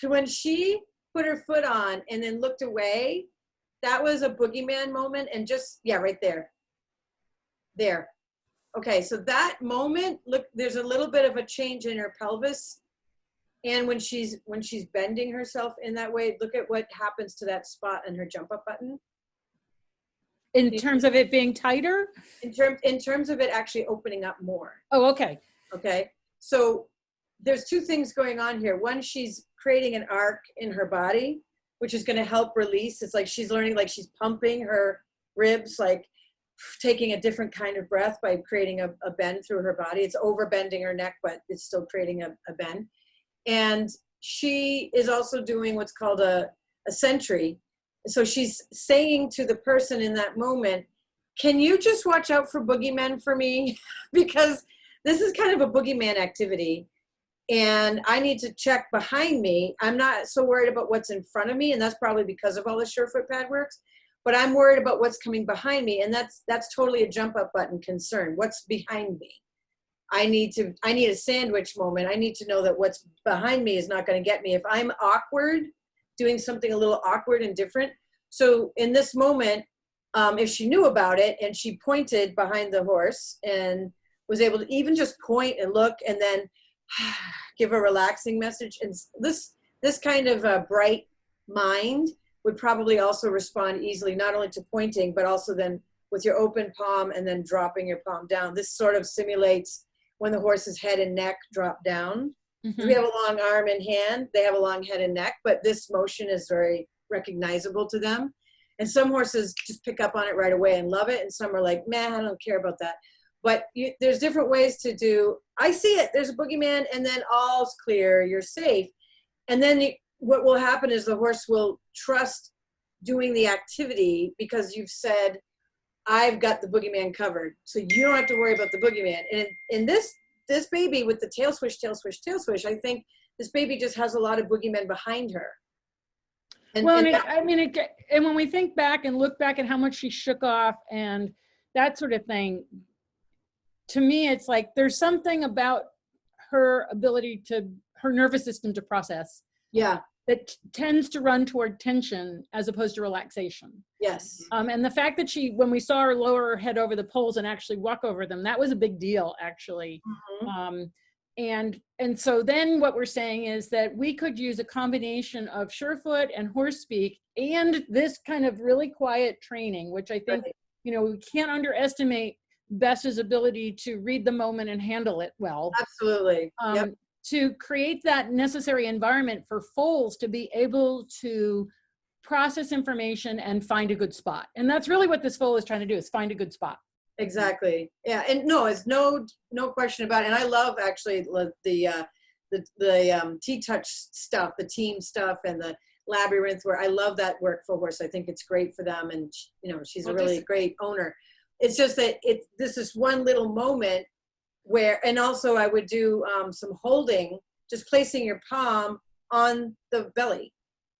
When she put her foot on and then looked away, that was a boogeyman moment. And just, right there. There. Okay, so that moment, look, there's a little bit of a change in her pelvis. And when she's bending herself in that way, look at what happens to that spot on her jump up button. In terms of it being tighter? In terms of it actually opening up more. Oh, okay. Okay, so there's two things going on here. One, she's creating an arc in her body, which is going to help release. It's like she's learning, like she's pumping her ribs, like taking a different kind of breath by creating a bend through her body. It's over bending her neck, but it's still creating a bend. And she is also doing what's called a sentry. So she's saying to the person in that moment, can you just watch out for boogeymen for me? Because this is kind of a boogeyman activity. And I need to check behind me. I'm not so worried about what's in front of me. And that's probably because of all the Surefoot pad works. But I'm worried about what's coming behind me. And that's totally a jump up button concern. What's behind me? I need a sandwich moment. I need to know that what's behind me is not going to get me. If I'm awkward, doing something a little awkward and different. So in this moment, if she knew about it and she pointed behind the horse and was able to even just point and look and then give a relaxing message. And this kind of a bright mind would probably also respond easily, not only to pointing, but also then with your open palm and then dropping your palm down. This sort of simulates when the horse's head and neck drop down. Mm-hmm. We have a long arm and hand, they have a long head and neck, but this motion is very recognizable to them. And some horses just pick up on it right away and love it. And some are like, man, I don't care about that. But there's different ways to do, I see it, there's a boogeyman, and then all's clear, you're safe. And then what will happen is the horse will trust doing the activity because you've said, I've got the boogeyman covered. So you don't have to worry about the boogeyman. And in this baby with the tail swish, I think this baby just has a lot of boogeymen behind her. And when we think back and look back at how much she shook off and that sort of thing, to me, it's like there's something about her ability her nervous system to process. Yeah. That tends to run toward tension as opposed to relaxation. Yes. And the fact that when we saw her lower her head over the poles and actually walk over them, that was a big deal, actually. Mm-hmm. And so then what we're saying is that we could use a combination of Surefoot and horse speak and this kind of really quiet training, which I think, we can't underestimate Bess's ability to read the moment and handle it well. Absolutely. Yep. To create that necessary environment for foals to be able to process information and find a good spot. And that's really what this foal is trying to do, is find a good spot. Exactly. Yeah. And no, it's no question about it. And I love actually the T-Touch stuff, the team stuff and the labyrinth where I love that work for horse. I think it's great for them. And she's a really great owner. It's just that this is one little moment where, and also I would do some holding, just placing your palm on the belly,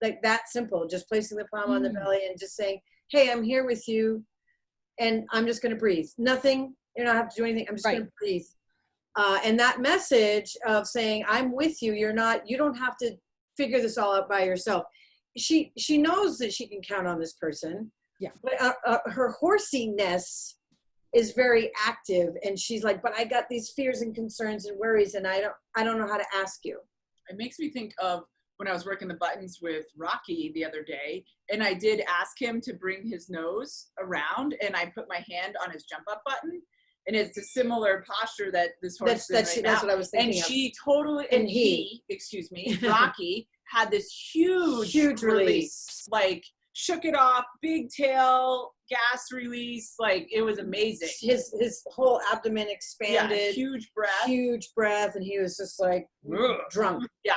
like that simple, just placing the palm on the belly and just saying, hey, I'm here with you. And I'm just going to breathe. Nothing, you don't have to do anything. I'm just going to breathe. And that message of saying, I'm with you. You don't have to figure this all out by yourself. She knows that she can count on this person. Yeah. But her horsiness is very active. And she's like, but I got these fears and concerns and worries. And I don't know how to ask you. It makes me think of when I was working the buttons with Rocky the other day, and I did ask him to bring his nose around, and I put my hand on his jump up button, and it's a similar posture that this horse that's what I was thinking. And she totally, and he, Rocky, had this huge release, like shook it off, big tail, gas release, like it was amazing. His whole abdomen expanded. Yeah, huge breath, and he was just like drunk. Yeah.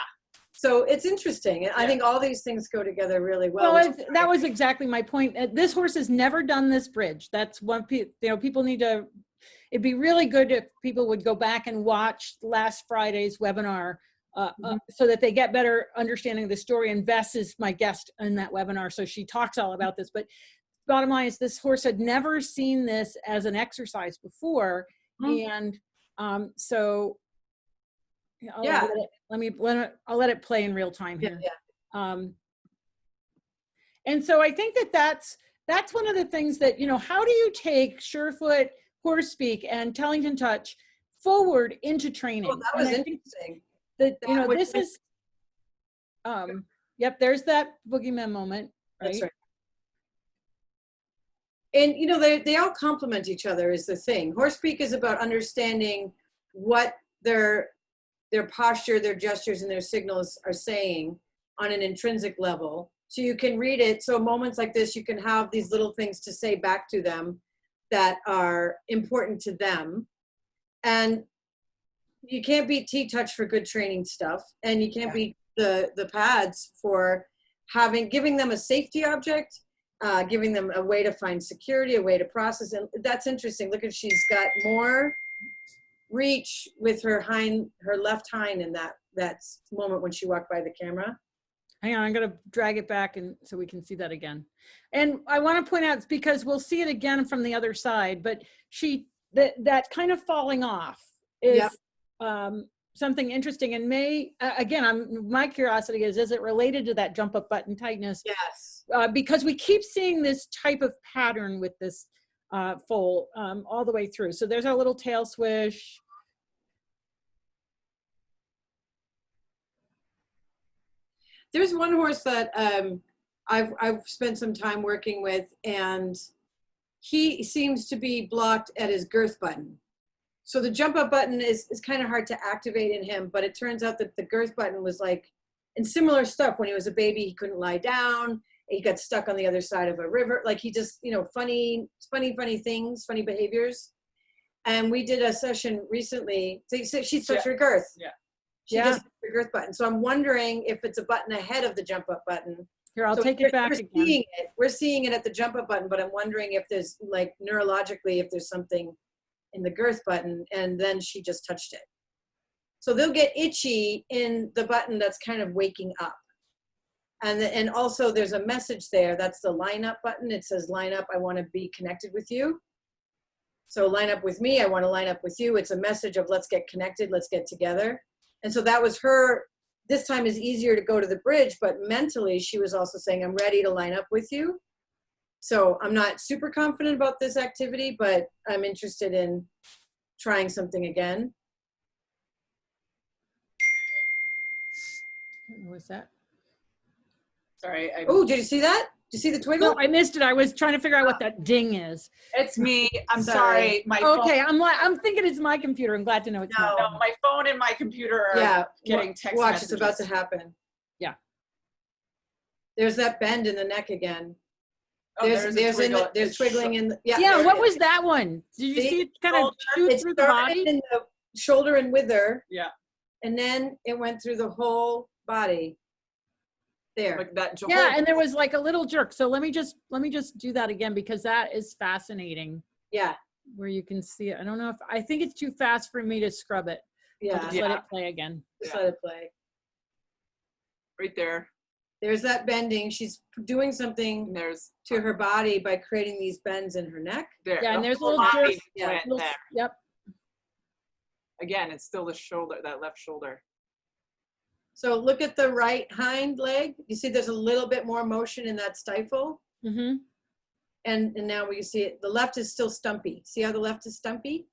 So it's interesting. I think all these things go together really well. Well, that was exactly my point. This horse has never done this bridge. That's one people need to, it'd be really good if people would go back and watch last Friday's webinar so that they get better understanding of the story. And Bess is my guest in that webinar, so she talks all about this. But bottom line is this horse had never seen this as an exercise before. And so I'll let it play in real time here. And so I think that's one of the things that, you know, how do you take Surefoot, Horse Speak, and Tellington Touch forward into training? Oh, that was interesting. That, you know, this is, yep, there's that boogeyman moment, right? That's right. And, you know, they all complement each other is the thing. Horse Speak is about understanding what their posture, their gestures, and their signals are saying on an intrinsic level. So you can read it. So moments like this, you can have these little things to say back to them that are important to them. And you can't beat T-Touch for good training stuff. And you can't beat the pads for giving them a safety object, giving them a way to find security, a way to process. And that's interesting. Look at, she's got more reach with her left hind in that moment when she walked by the camera. Hang on, I'm going to drag it back and so we can see that again. And I want to point out, because we'll see it again from the other side, but that kind of falling off is something interesting. And again, my curiosity is it related to that jump up button tightness? Yes. Because we keep seeing this type of pattern with this foal all the way through. So there's our little tail swish. There's one horse that I've spent some time working with, and he seems to be blocked at his girth button. So the jump up button is kind of hard to activate in him, but it turns out that the girth button was like, and similar stuff when he was a baby, he couldn't lie down, he got stuck on the other side of a river, like he just, you know, funny things, funny behaviors. And we did a session recently, so she's touched her girth. Yeah. She just hit the girth button. So I'm wondering if it's a button ahead of the jump up button. Here, I'll take it back again. We're seeing it at the jump up button, but I'm wondering if there's, like, neurologically, if there's something in the girth button, and then she just touched it. So they'll get itchy in the button that's kind of waking up. And also there's a message there. That's the line up button. It says line up, I want to be connected with you. So line up with me, I want to line up with you. It's a message of let's get connected, let's get together. And so that was her. This time is easier to go to the bridge, but mentally she was also saying, I'm ready to line up with you. So I'm not super confident about this activity, but I'm interested in trying something again. What was that? Sorry. Oh, did you see that? Did you see the twiggle? No, I missed it. I was trying to figure out what that ding is. It's me. I'm sorry. My okay, phone. I'm thinking it's my computer. I'm glad to know it's not. No, my phone and my computer are getting text Watch, messages. it's about to happen. Yeah. There's that bend in the neck again. Oh, there's twiggling in the, yeah, what was that one? Did you see it kind of shoot through the body? In the shoulder and wither. Yeah. And then it went through the whole body. There. Like that. Yeah, and there was like a little jerk. So let me just do that again, because that is fascinating. Yeah. Where you can see it. I think it's too fast for me to scrub it. Yeah. Just let it play again. Just let it play. Right there. There's that bending. She's doing something to her body by creating these bends in her neck. There. Yeah, and there's a little jerk. Yeah. Yep. Again, it's still the shoulder, that left shoulder. So look at the right hind leg. You see there's a little bit more motion in that stifle. Mm-hmm. And now we see it. The left is still stumpy. See how the left is stumpy?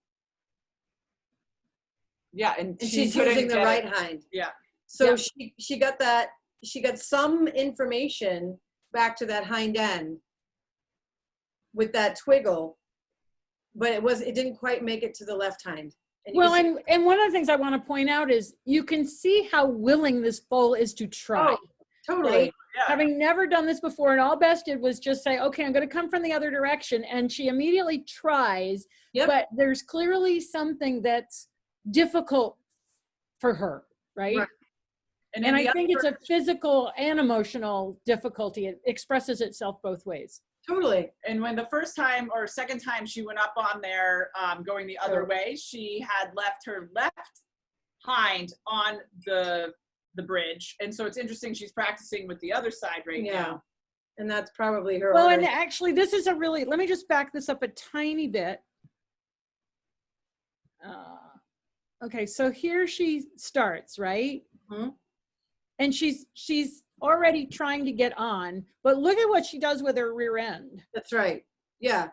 Yeah, and she's using the right hind. Yeah. So she got that. She got some information back to that hind end with that twiggle, but it didn't quite make it to the left hind. And and one of the things I want to point out is you can see how willing this foal is to try. Oh, totally. Right? Yeah. Having never done this before, and all Bess did was just say, okay, I'm going to come from the other direction. And she immediately tries, but there's clearly something that's difficult for her, right? And I think it's a physical and emotional difficulty. It expresses itself both ways. Totally. And when the first time or second time she went up on there, going the other way, she had left her left hind on the bridge. And so it's interesting, she's practicing with the other side right now. And that's probably her. Well, and actually this is a really, let me just back this up a tiny bit. Okay, so here she starts, right? Mhm. And she's already trying to get on, but look at what she does with her rear end. That's right. Yeah.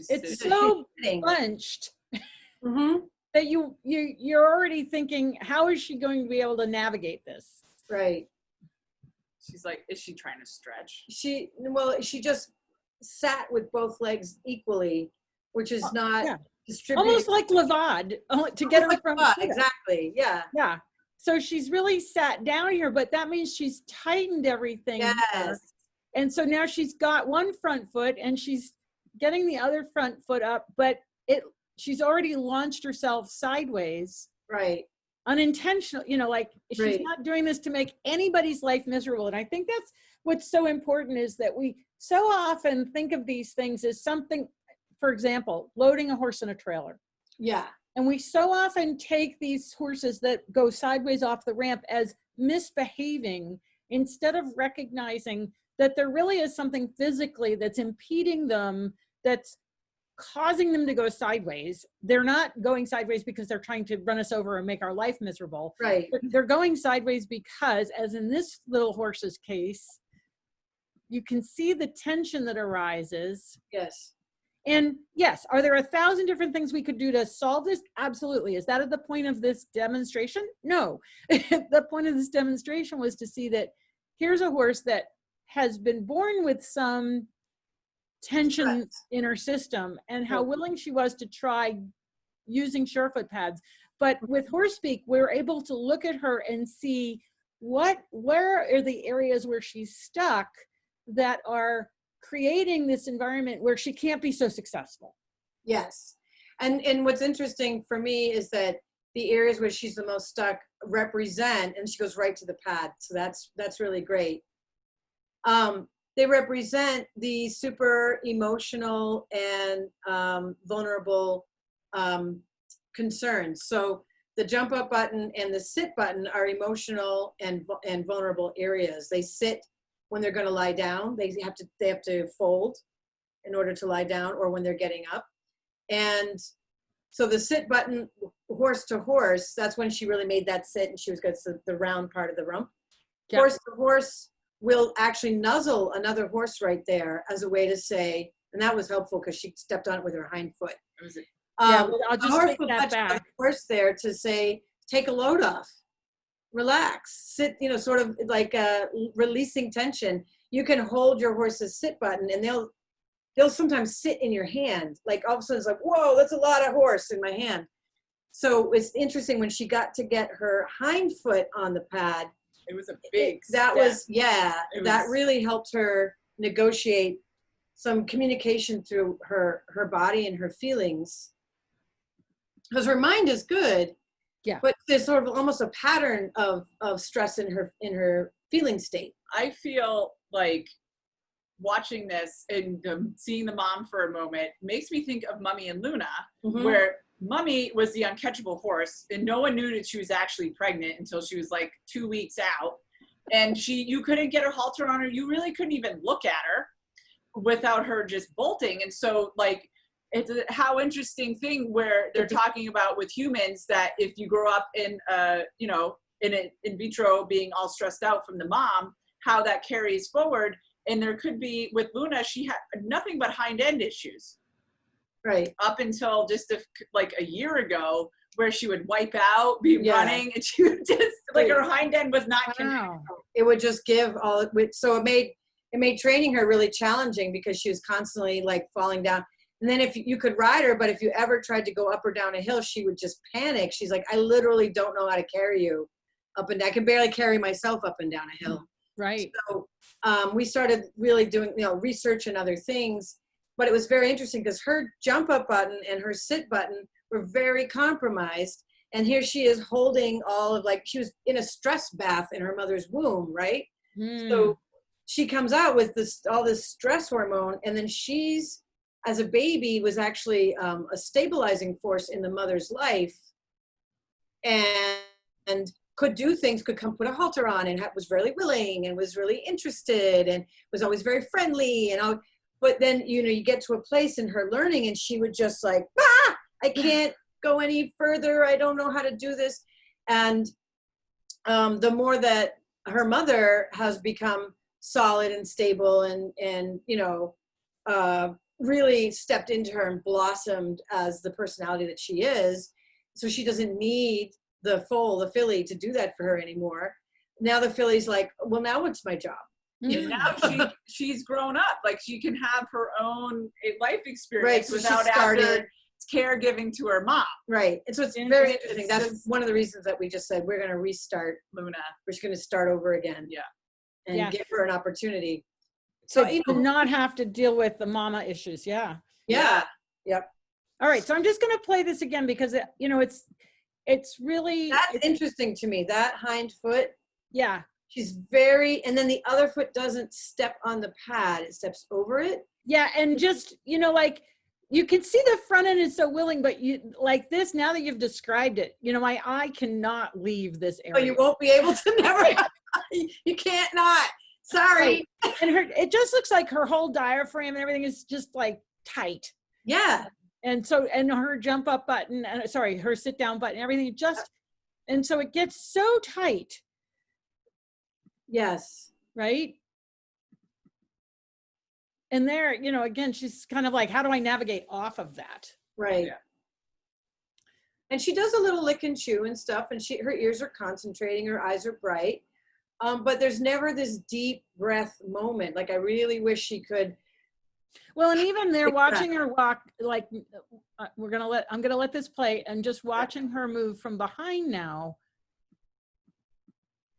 It's so bunched Mm-hmm. that you're already thinking, how is she going to be able to navigate this? Right. She's like, is she trying to stretch? She just sat with both legs equally, which is not distributed. Almost like Levad, to get her from exactly. Yeah. Yeah. So she's really sat down here, but that means she's tightened everything. Yes. Here. And so now she's got one front foot and she's getting the other front foot up, but she's already launched herself sideways. Right. Unintentional, like she's not doing this to make anybody's life miserable. And I think that's what's so important, is that we so often think of these things as something, for example, loading a horse in a trailer. Yeah. And we so often take these horses that go sideways off the ramp as misbehaving, instead of recognizing that there really is something physically that's impeding them, that's causing them to go sideways. They're not going sideways because they're trying to run us over and make our life miserable. Right. They're going sideways because, as in this little horse's case, you can see the tension that arises. Yes. And yes, are there 1,000 different things we could do to solve this? Absolutely. Is that at the point of this demonstration? No. The point of this demonstration was to see that here's a horse that has been born with some tension in her system, and how willing she was to try using surefoot pads. But with Horsepeak, we're able to look at her and see where are the areas where she's stuck that are creating this environment where she can't be so successful. Yes. And what's interesting for me is that the areas where she's the most stuck represent, and she goes right to the pad. So that's really great. They represent the super emotional and vulnerable concerns. So the jump up button and the sit button are emotional and vulnerable areas. They sit when they're going to lie down. They have to fold in order to lie down, or when they're getting up. And so the sit button, horse to horse, that's when she really made that sit, and she was good. So the round part of the rump. Yeah. Horse to horse will actually nuzzle another horse right there as a way to say, and that was helpful because she stepped on it with her hind foot. I'll just take that back. Horse there to say, take a load off, relax, sit, sort of like releasing tension. You can hold your horse's sit button, and they'll sometimes sit in your hand. Like all of a sudden it's like, whoa, that's a lot of horse in my hand. So it's interesting when she got to get her hind foot on the pad. It was a big step. That really helped her negotiate some communication through her body and her feelings. Because her mind is good, but there's sort of almost a pattern of stress in her feeling state. I feel like watching this and seeing the mom for a moment makes me think of Mummy and Luna, where Mummy was the uncatchable horse, and no one knew that she was actually pregnant until she was like 2 weeks out. And you couldn't get her halter on her. You really couldn't even look at her without her just bolting. And so like, it's how interesting thing where they're talking about with humans that if you grow up in in vitro being all stressed out from the mom, how that carries forward. And there could be, with Luna, she had nothing but hind end issues. Right. Up until just like a year ago, where she would wipe out, be running, and she would just, like her hind end was not connected. It would just give all, so it made training her really challenging because she was constantly like falling down. And then if you could ride her, but if you ever tried to go up or down a hill, she would just panic. She's like, I literally don't know how to carry you up and down. I can barely carry myself up and down a hill. Right. So we started really doing, research and other things, but it was very interesting because her jump up button and her sit button were very compromised. And here she is holding all of, like, she was in a stress bath in her mother's womb, right? So she comes out with all this stress hormone, and then she's, as a baby, was actually a stabilizing force in the mother's life, and could do things, could come put a halter on, and was really willing, and was really interested, and was always very friendly, and all. But then, you know, you get to a place in her learning, and she would just like, I can't go any further. I don't know how to do this. And the more that her mother has become solid and stable, and you know, really stepped into her and blossomed as the personality that she is, so she doesn't need the filly, to do that for her anymore. Now the filly's like, well, now what's my job? And now she's grown up. Like, she can have her own life experience, right, so without after caregiving to her mom. Right. And so it's very interesting. That's one of the reasons that we just said we're going to restart Luna. We're just going to start over again. Yeah. And give her an opportunity. So, you know, not have to deal with the mama issues. Yeah. Yep. All right. So I'm just going to play this again because, you know, it's really. That's interesting to me. That hind foot. Yeah. She's very, and then the other foot doesn't step on the pad. It steps over it. Yeah. And just, you know, like, you can see the front end is so willing, but you like this, now that you've described it, you know, my eye cannot leave this area. Oh, you won't be able to never. You can't not. Sorry. Right. And it just looks like her whole diaphragm and everything is just like tight. Yeah. And so, and her jump up button, her sit down button, everything just, and so it gets so tight. Yes. Right. And there, you know, again, she's kind of like, how do I navigate off of that? Right. Yeah. And she does a little lick and chew and stuff, and her ears are concentrating, her eyes are bright. But there's never this deep breath moment. Like, I really wish she could. Well, and even there, watching her walk, like, I'm gonna let this play, and just watching her move from behind now.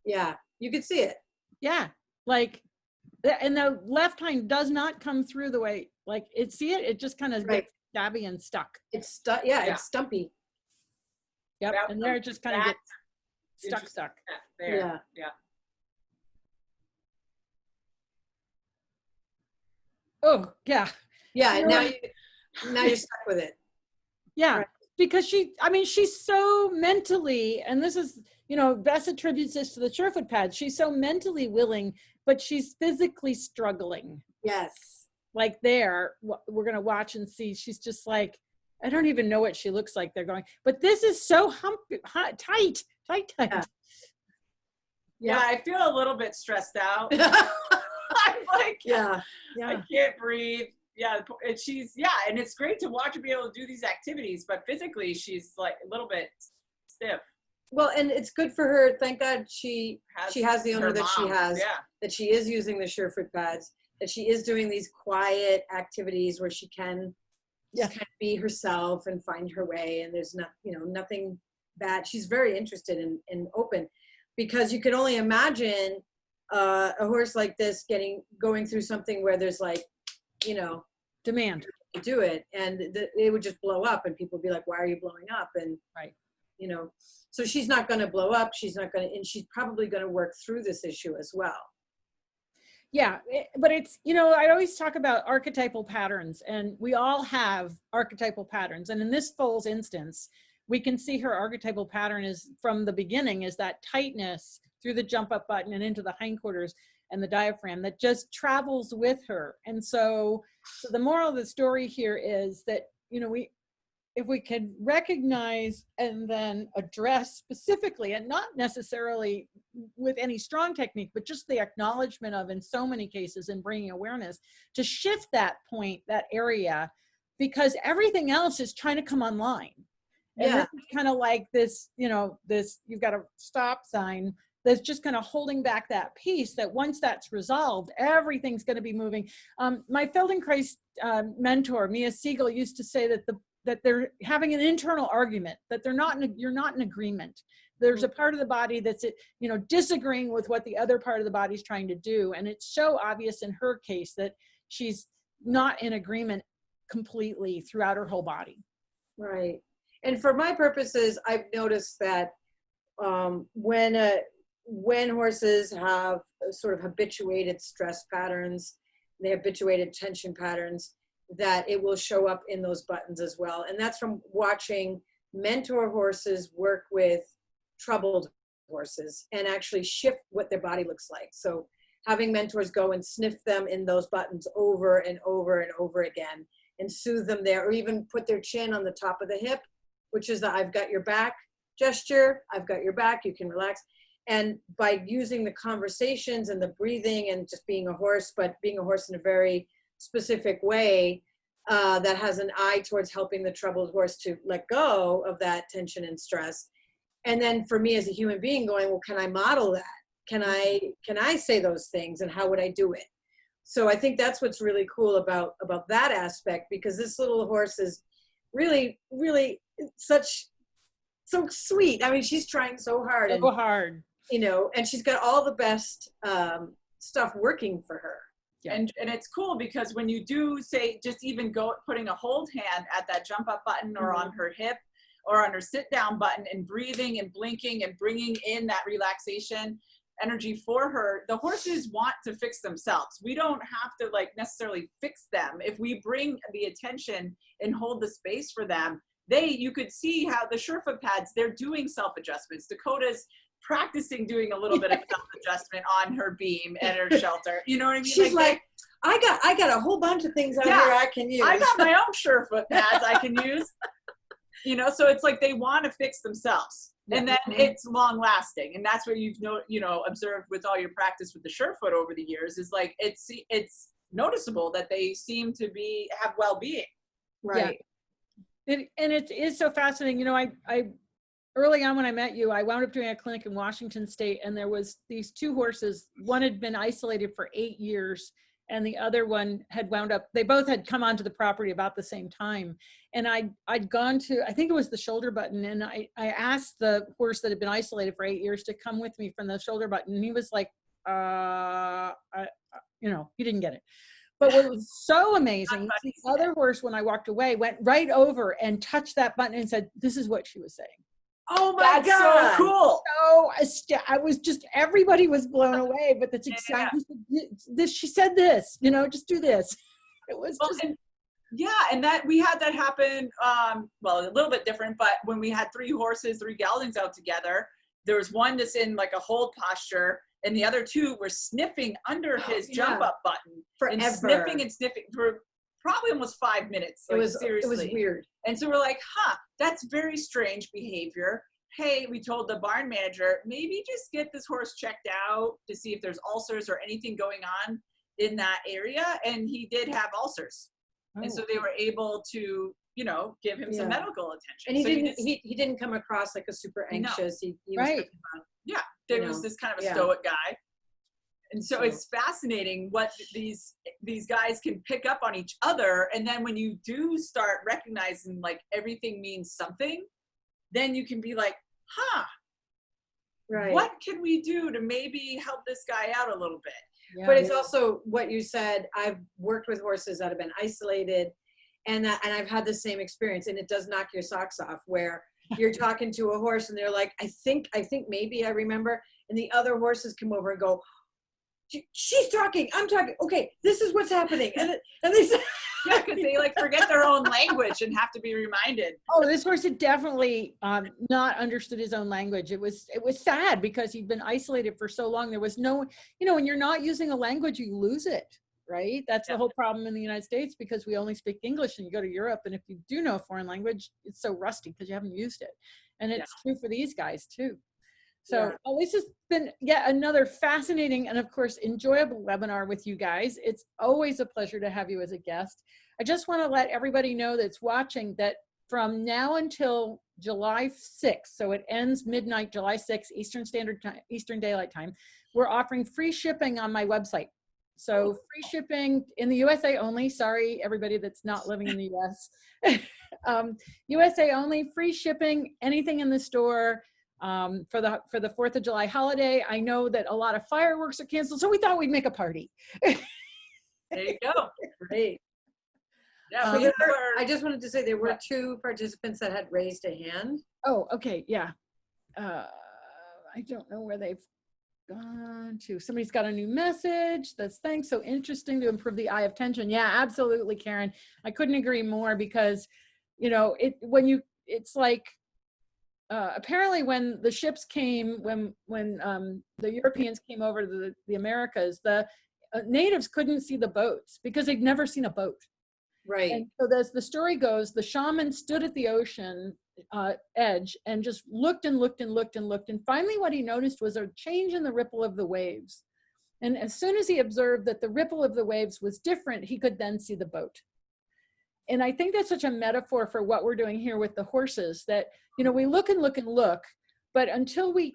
Yeah, you could see it. Yeah, like, and the left hind does not come through the way, like, it just kind of gets stabby and stuck. It's stuck. Yeah, it's stumpy. Yep, and there it just kind of gets stuck. There. Yeah. Oh, yeah. Yeah, now you're stuck with it. Yeah, right. Because she's so mentally, and this is, you know, Bess attributes this to the Surefoot pads. She's so mentally willing, but she's physically struggling. Yes. Like there, we're going to watch and see. She's just like, I don't even know what she looks like. They're going, but this is so tight. Yeah, I feel a little bit stressed out. I'm like, yeah. I can't breathe. Yeah, and and it's great to watch her be able to do these activities, but physically she's like a little bit stiff. Well, and it's good for her. Thank God she has the owner that she has, that she is using the Surefoot pads, that she is doing these quiet activities where she can just kind of be herself and find her way, and there's nothing bad. She's very interested and open, because you can only imagine a horse like this going through something where there's like, you know, demand to do it, and it would just blow up, and people would be like, why are you blowing up? And you know, so she's not going to blow up. And she's probably going to work through this issue as well. Yeah, but it's, you know, I always talk about archetypal patterns, and we all have archetypal patterns. And in this foal's instance, we can see her archetypal pattern is from the beginning is that tightness through the jump up button and into the hindquarters and the diaphragm that just travels with her. And so the moral of the story here is that, you know, if we can recognize and then address specifically, and not necessarily with any strong technique, but just the acknowledgement of, in so many cases, and bringing awareness to shift that point, that area, because everything else is trying to come online. And this is kind of like this, you know, you've got a stop sign that's just kind of holding back that piece, that once that's resolved, everything's going to be moving. My Feldenkrais mentor, Mia Siegel, used to say that they're having an internal argument, that you're not in agreement. There's a part of the body that's, you know, disagreeing with what the other part of the body is trying to do. And it's so obvious in her case that she's not in agreement completely throughout her whole body. Right. And for my purposes, I've noticed that when horses have sort of habituated stress patterns, they habituated tension patterns, that it will show up in those buttons as well. And that's from watching mentor horses work with troubled horses and actually shift what their body looks like. So having mentors go and sniff them in those buttons over and over and over again and soothe them there, or even put their chin on the top of the hip, which is the I've got your back gesture. I've got your back, you can relax. And by using the conversations and the breathing and just being a horse, but being a horse in a very specific way that has an eye towards helping the troubled horse to let go of that tension and stress. And then for me as a human being going, well, can I model that? Can I say those things, and how would I do it? So I think that's what's really cool about that aspect, because this little horse is really, really so sweet. I mean, she's trying so hard. So hard. You know, and she's got all the best stuff working for her. Yeah. And it's cool because when you do say, just even go putting a hold hand at that jump up button or on her hip or on her sit down button and breathing and blinking and bringing in that relaxation energy for her, the horses want to fix themselves. We don't have to like necessarily fix them. If we bring the attention and hold the space for them, you could see how the Sherpa pads, they're doing self-adjustments. Dakota's practicing doing a little bit of self-adjustment on her beam and her shelter. You know what I mean? She's like I got a whole bunch of things out here I can use. I got my own Surefoot pads I can use. You know, so it's like they want to fix themselves. And then it's long lasting. And that's what you've observed with all your practice with the Surefoot over the years, is like it's noticeable that they seem to have well-being. Right. Yeah. And it is so fascinating. You know, I early on when I met you, I wound up doing a clinic in Washington State, and there was these two horses. One had been isolated for 8 years, and the other one had wound up, they both had come onto the property about the same time. And I'd gone to, I think it was the shoulder button, and I asked the horse that had been isolated for 8 years to come with me from the shoulder button. And he was like, he didn't get it. But what was so amazing, the other horse, when I walked away, went right over and touched that button and said, "This is what she was saying." Oh my God. God. So cool. So I was just, everybody was blown away, but that's exactly this. She said this, just do this. It was and that we had that happen, a little bit different, but when we had 3 geldings out together, there was one that's in like a hold posture, and the other 2 were sniffing under his jump up button. Forever. And sniffing for probably almost 5 minutes. Like, seriously. It was weird. And so we're like, that's very strange behavior. Hey, we told the barn manager, maybe just get this horse checked out to see if there's ulcers or anything going on in that area. And he did have ulcers. Oh. And so they were able to, give him some medical attention. And he didn't come across like a super anxious. No. He was there was this kind of a stoic guy. And so it's fascinating what these guys can pick up on each other. And then when you do start recognizing like everything means something, then you can be like, right. What can we do to maybe help this guy out a little bit? Yeah. But it's also what you said. I've worked with horses that have been isolated, and I've had the same experience, and it does knock your socks off, where you're talking to a horse and they're like, I think maybe I remember. And the other horses come over and go, she's talking, I'm talking. Okay, this is what's happening. And they say, yeah, because they like forget their own language and have to be reminded. Oh, this horse had definitely not understood his own language. It was sad because he'd been isolated for so long. There was no, when you're not using a language, you lose it, right? That's the whole problem in the United States, because we only speak English, and you go to Europe, and if you do know a foreign language, it's so rusty because you haven't used it. And it's true for these guys too. So this has been yet another fascinating and, of course, enjoyable webinar with you guys. It's always a pleasure to have you as a guest. I just want to let everybody know that's watching that from now until July 6th, so it ends midnight, July 6th, Eastern Standard Time, Eastern Daylight Time, we're offering free shipping on my website. So free shipping in the USA only. Sorry, everybody that's not living in the US. USA only, free shipping, anything in the store. For the 4th of July holiday. I know that a lot of fireworks are canceled, so we thought we'd make a party. There you go. Great. Yeah, I just wanted to say there were 2 participants that had raised a hand. Oh, okay, yeah. I don't know where they've gone to, somebody's got a new message. That's thanks. So interesting to improve the eye of tension. Yeah, absolutely, Karen. I couldn't agree more because, you know, it's like, apparently when the ships came, when the Europeans came over to the Americas, the natives couldn't see the boats because they'd never seen a boat. Right. And so as the story goes, the shaman stood at the ocean edge and just looked and looked and looked and looked. And finally what he noticed was a change in the ripple of the waves. And as soon as he observed that the ripple of the waves was different, he could then see the boat. And I think that's such a metaphor for what we're doing here with the horses, that, you know, we look and look and look, but until we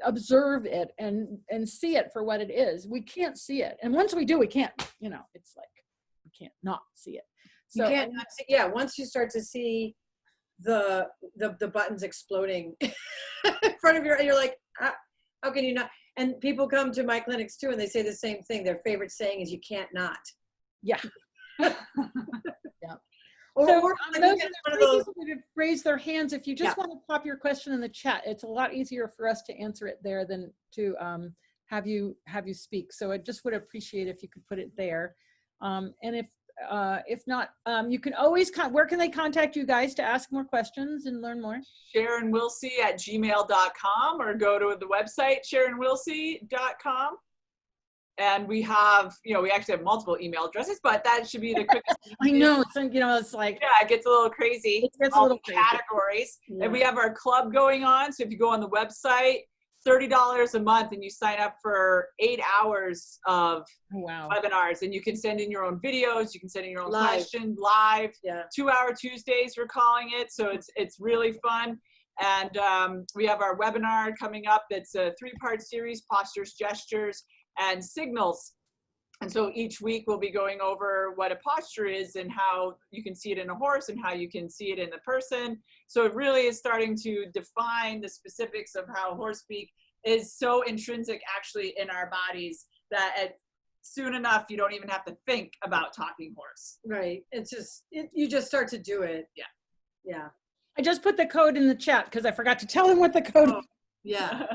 observe it and see it for what it is, we can't see it. And once we do, we can't, you know, it's like, we can't not see it. So you can't not see, yeah, once you start to see the buttons exploding in front of you're like, how can you not? And people come to my clinics too, and they say the same thing. Their favorite saying is, "You can't not." Yeah. Yeah. So or those are the three people that have raised their hands. If you just want to pop your question in the chat, it's a lot easier for us to answer it there than to have you speak. So I just would appreciate if you could put it there. And if not, you can always, where can they contact you guys to ask more questions and learn more? SharonWilsie@gmail.com, or go to the website, SharonWilsie.com. And we have, you know, we actually have multiple email addresses, but that should be the quickest. I know, it's, you know, it's like, yeah, it gets a little crazy. It gets a little crazy. Categories. Yeah. And we have our club going on. So if you go on the website, $30 a month, and you sign up for 8 hours of webinars, and you can send in your own videos, you can send in your own questions live. 2-hour Tuesdays, we're calling it. So it's really fun. And we have our webinar coming up. It's a 3-part series: postures, gestures, and signals. And so each week we'll be going over what a posture is and how you can see it in a horse and how you can see it in the person. So it really is starting to define the specifics of how horse speak is so intrinsic actually in our bodies that soon enough you don't even have to think about talking horse. Right. It's just, you just start to do it. Yeah. Yeah. I just put the code in the chat because I forgot to tell them what the code is. Yeah.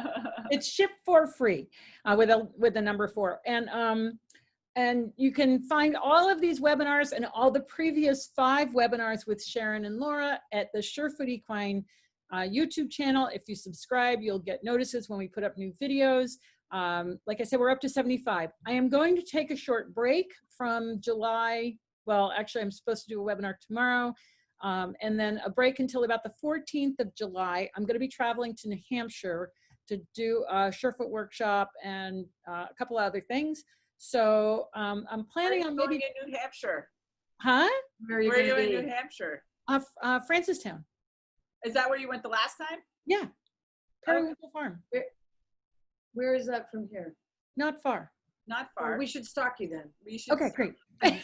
It's ship for free with the number 4. And you can find all of these webinars and all the previous 5 webinars with Sharon and Laura at the Surefoot Equine YouTube channel. If you subscribe, you'll get notices when we put up new videos. Like I said, we're up to 75. I am going to take a short break from July. Well, actually, I'm supposed to do a webinar tomorrow. And then a break until about the 14th of July. I'm going to be traveling to New Hampshire to do a Surefoot workshop and a couple other things. So I'm planning on maybe in New Hampshire. Huh? Where are you in New Hampshire? Francistown. Is that where you went the last time? Yeah. Periwinkle Farm. Where is that from here? Not far. Not far. Well, we should stalk you then. We should. Okay, great. Send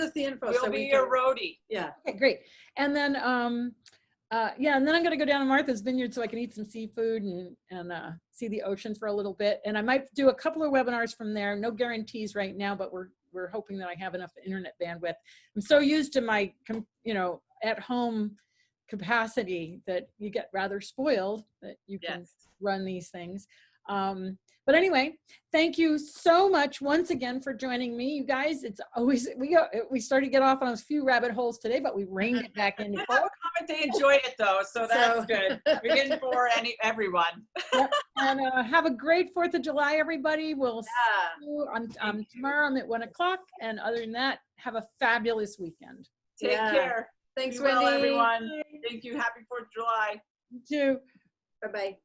us the info. We'll be your roadie. Yeah. Okay, great. And then and then I'm gonna go down to Martha's Vineyard so I can eat some seafood and see the oceans for a little bit. And I might do a couple of webinars from there. No guarantees right now, but we're hoping that I have enough internet bandwidth. I'm so used to my at home capacity that you get rather spoiled that you can run these things. But anyway, thank you so much once again for joining me, you guys. It's always, we started to get off on a few rabbit holes today, but we reined it back in. They enjoyed it though, so that's good. We didn't bore everyone. Yep. And have a great 4th of July, everybody. We'll see you tomorrow. I'm at 1 o'clock, and other than that, have a fabulous weekend. Take care. Thanks, Be well, Wendy. everyone. Thank you. Happy 4th of July. You too. Bye-bye.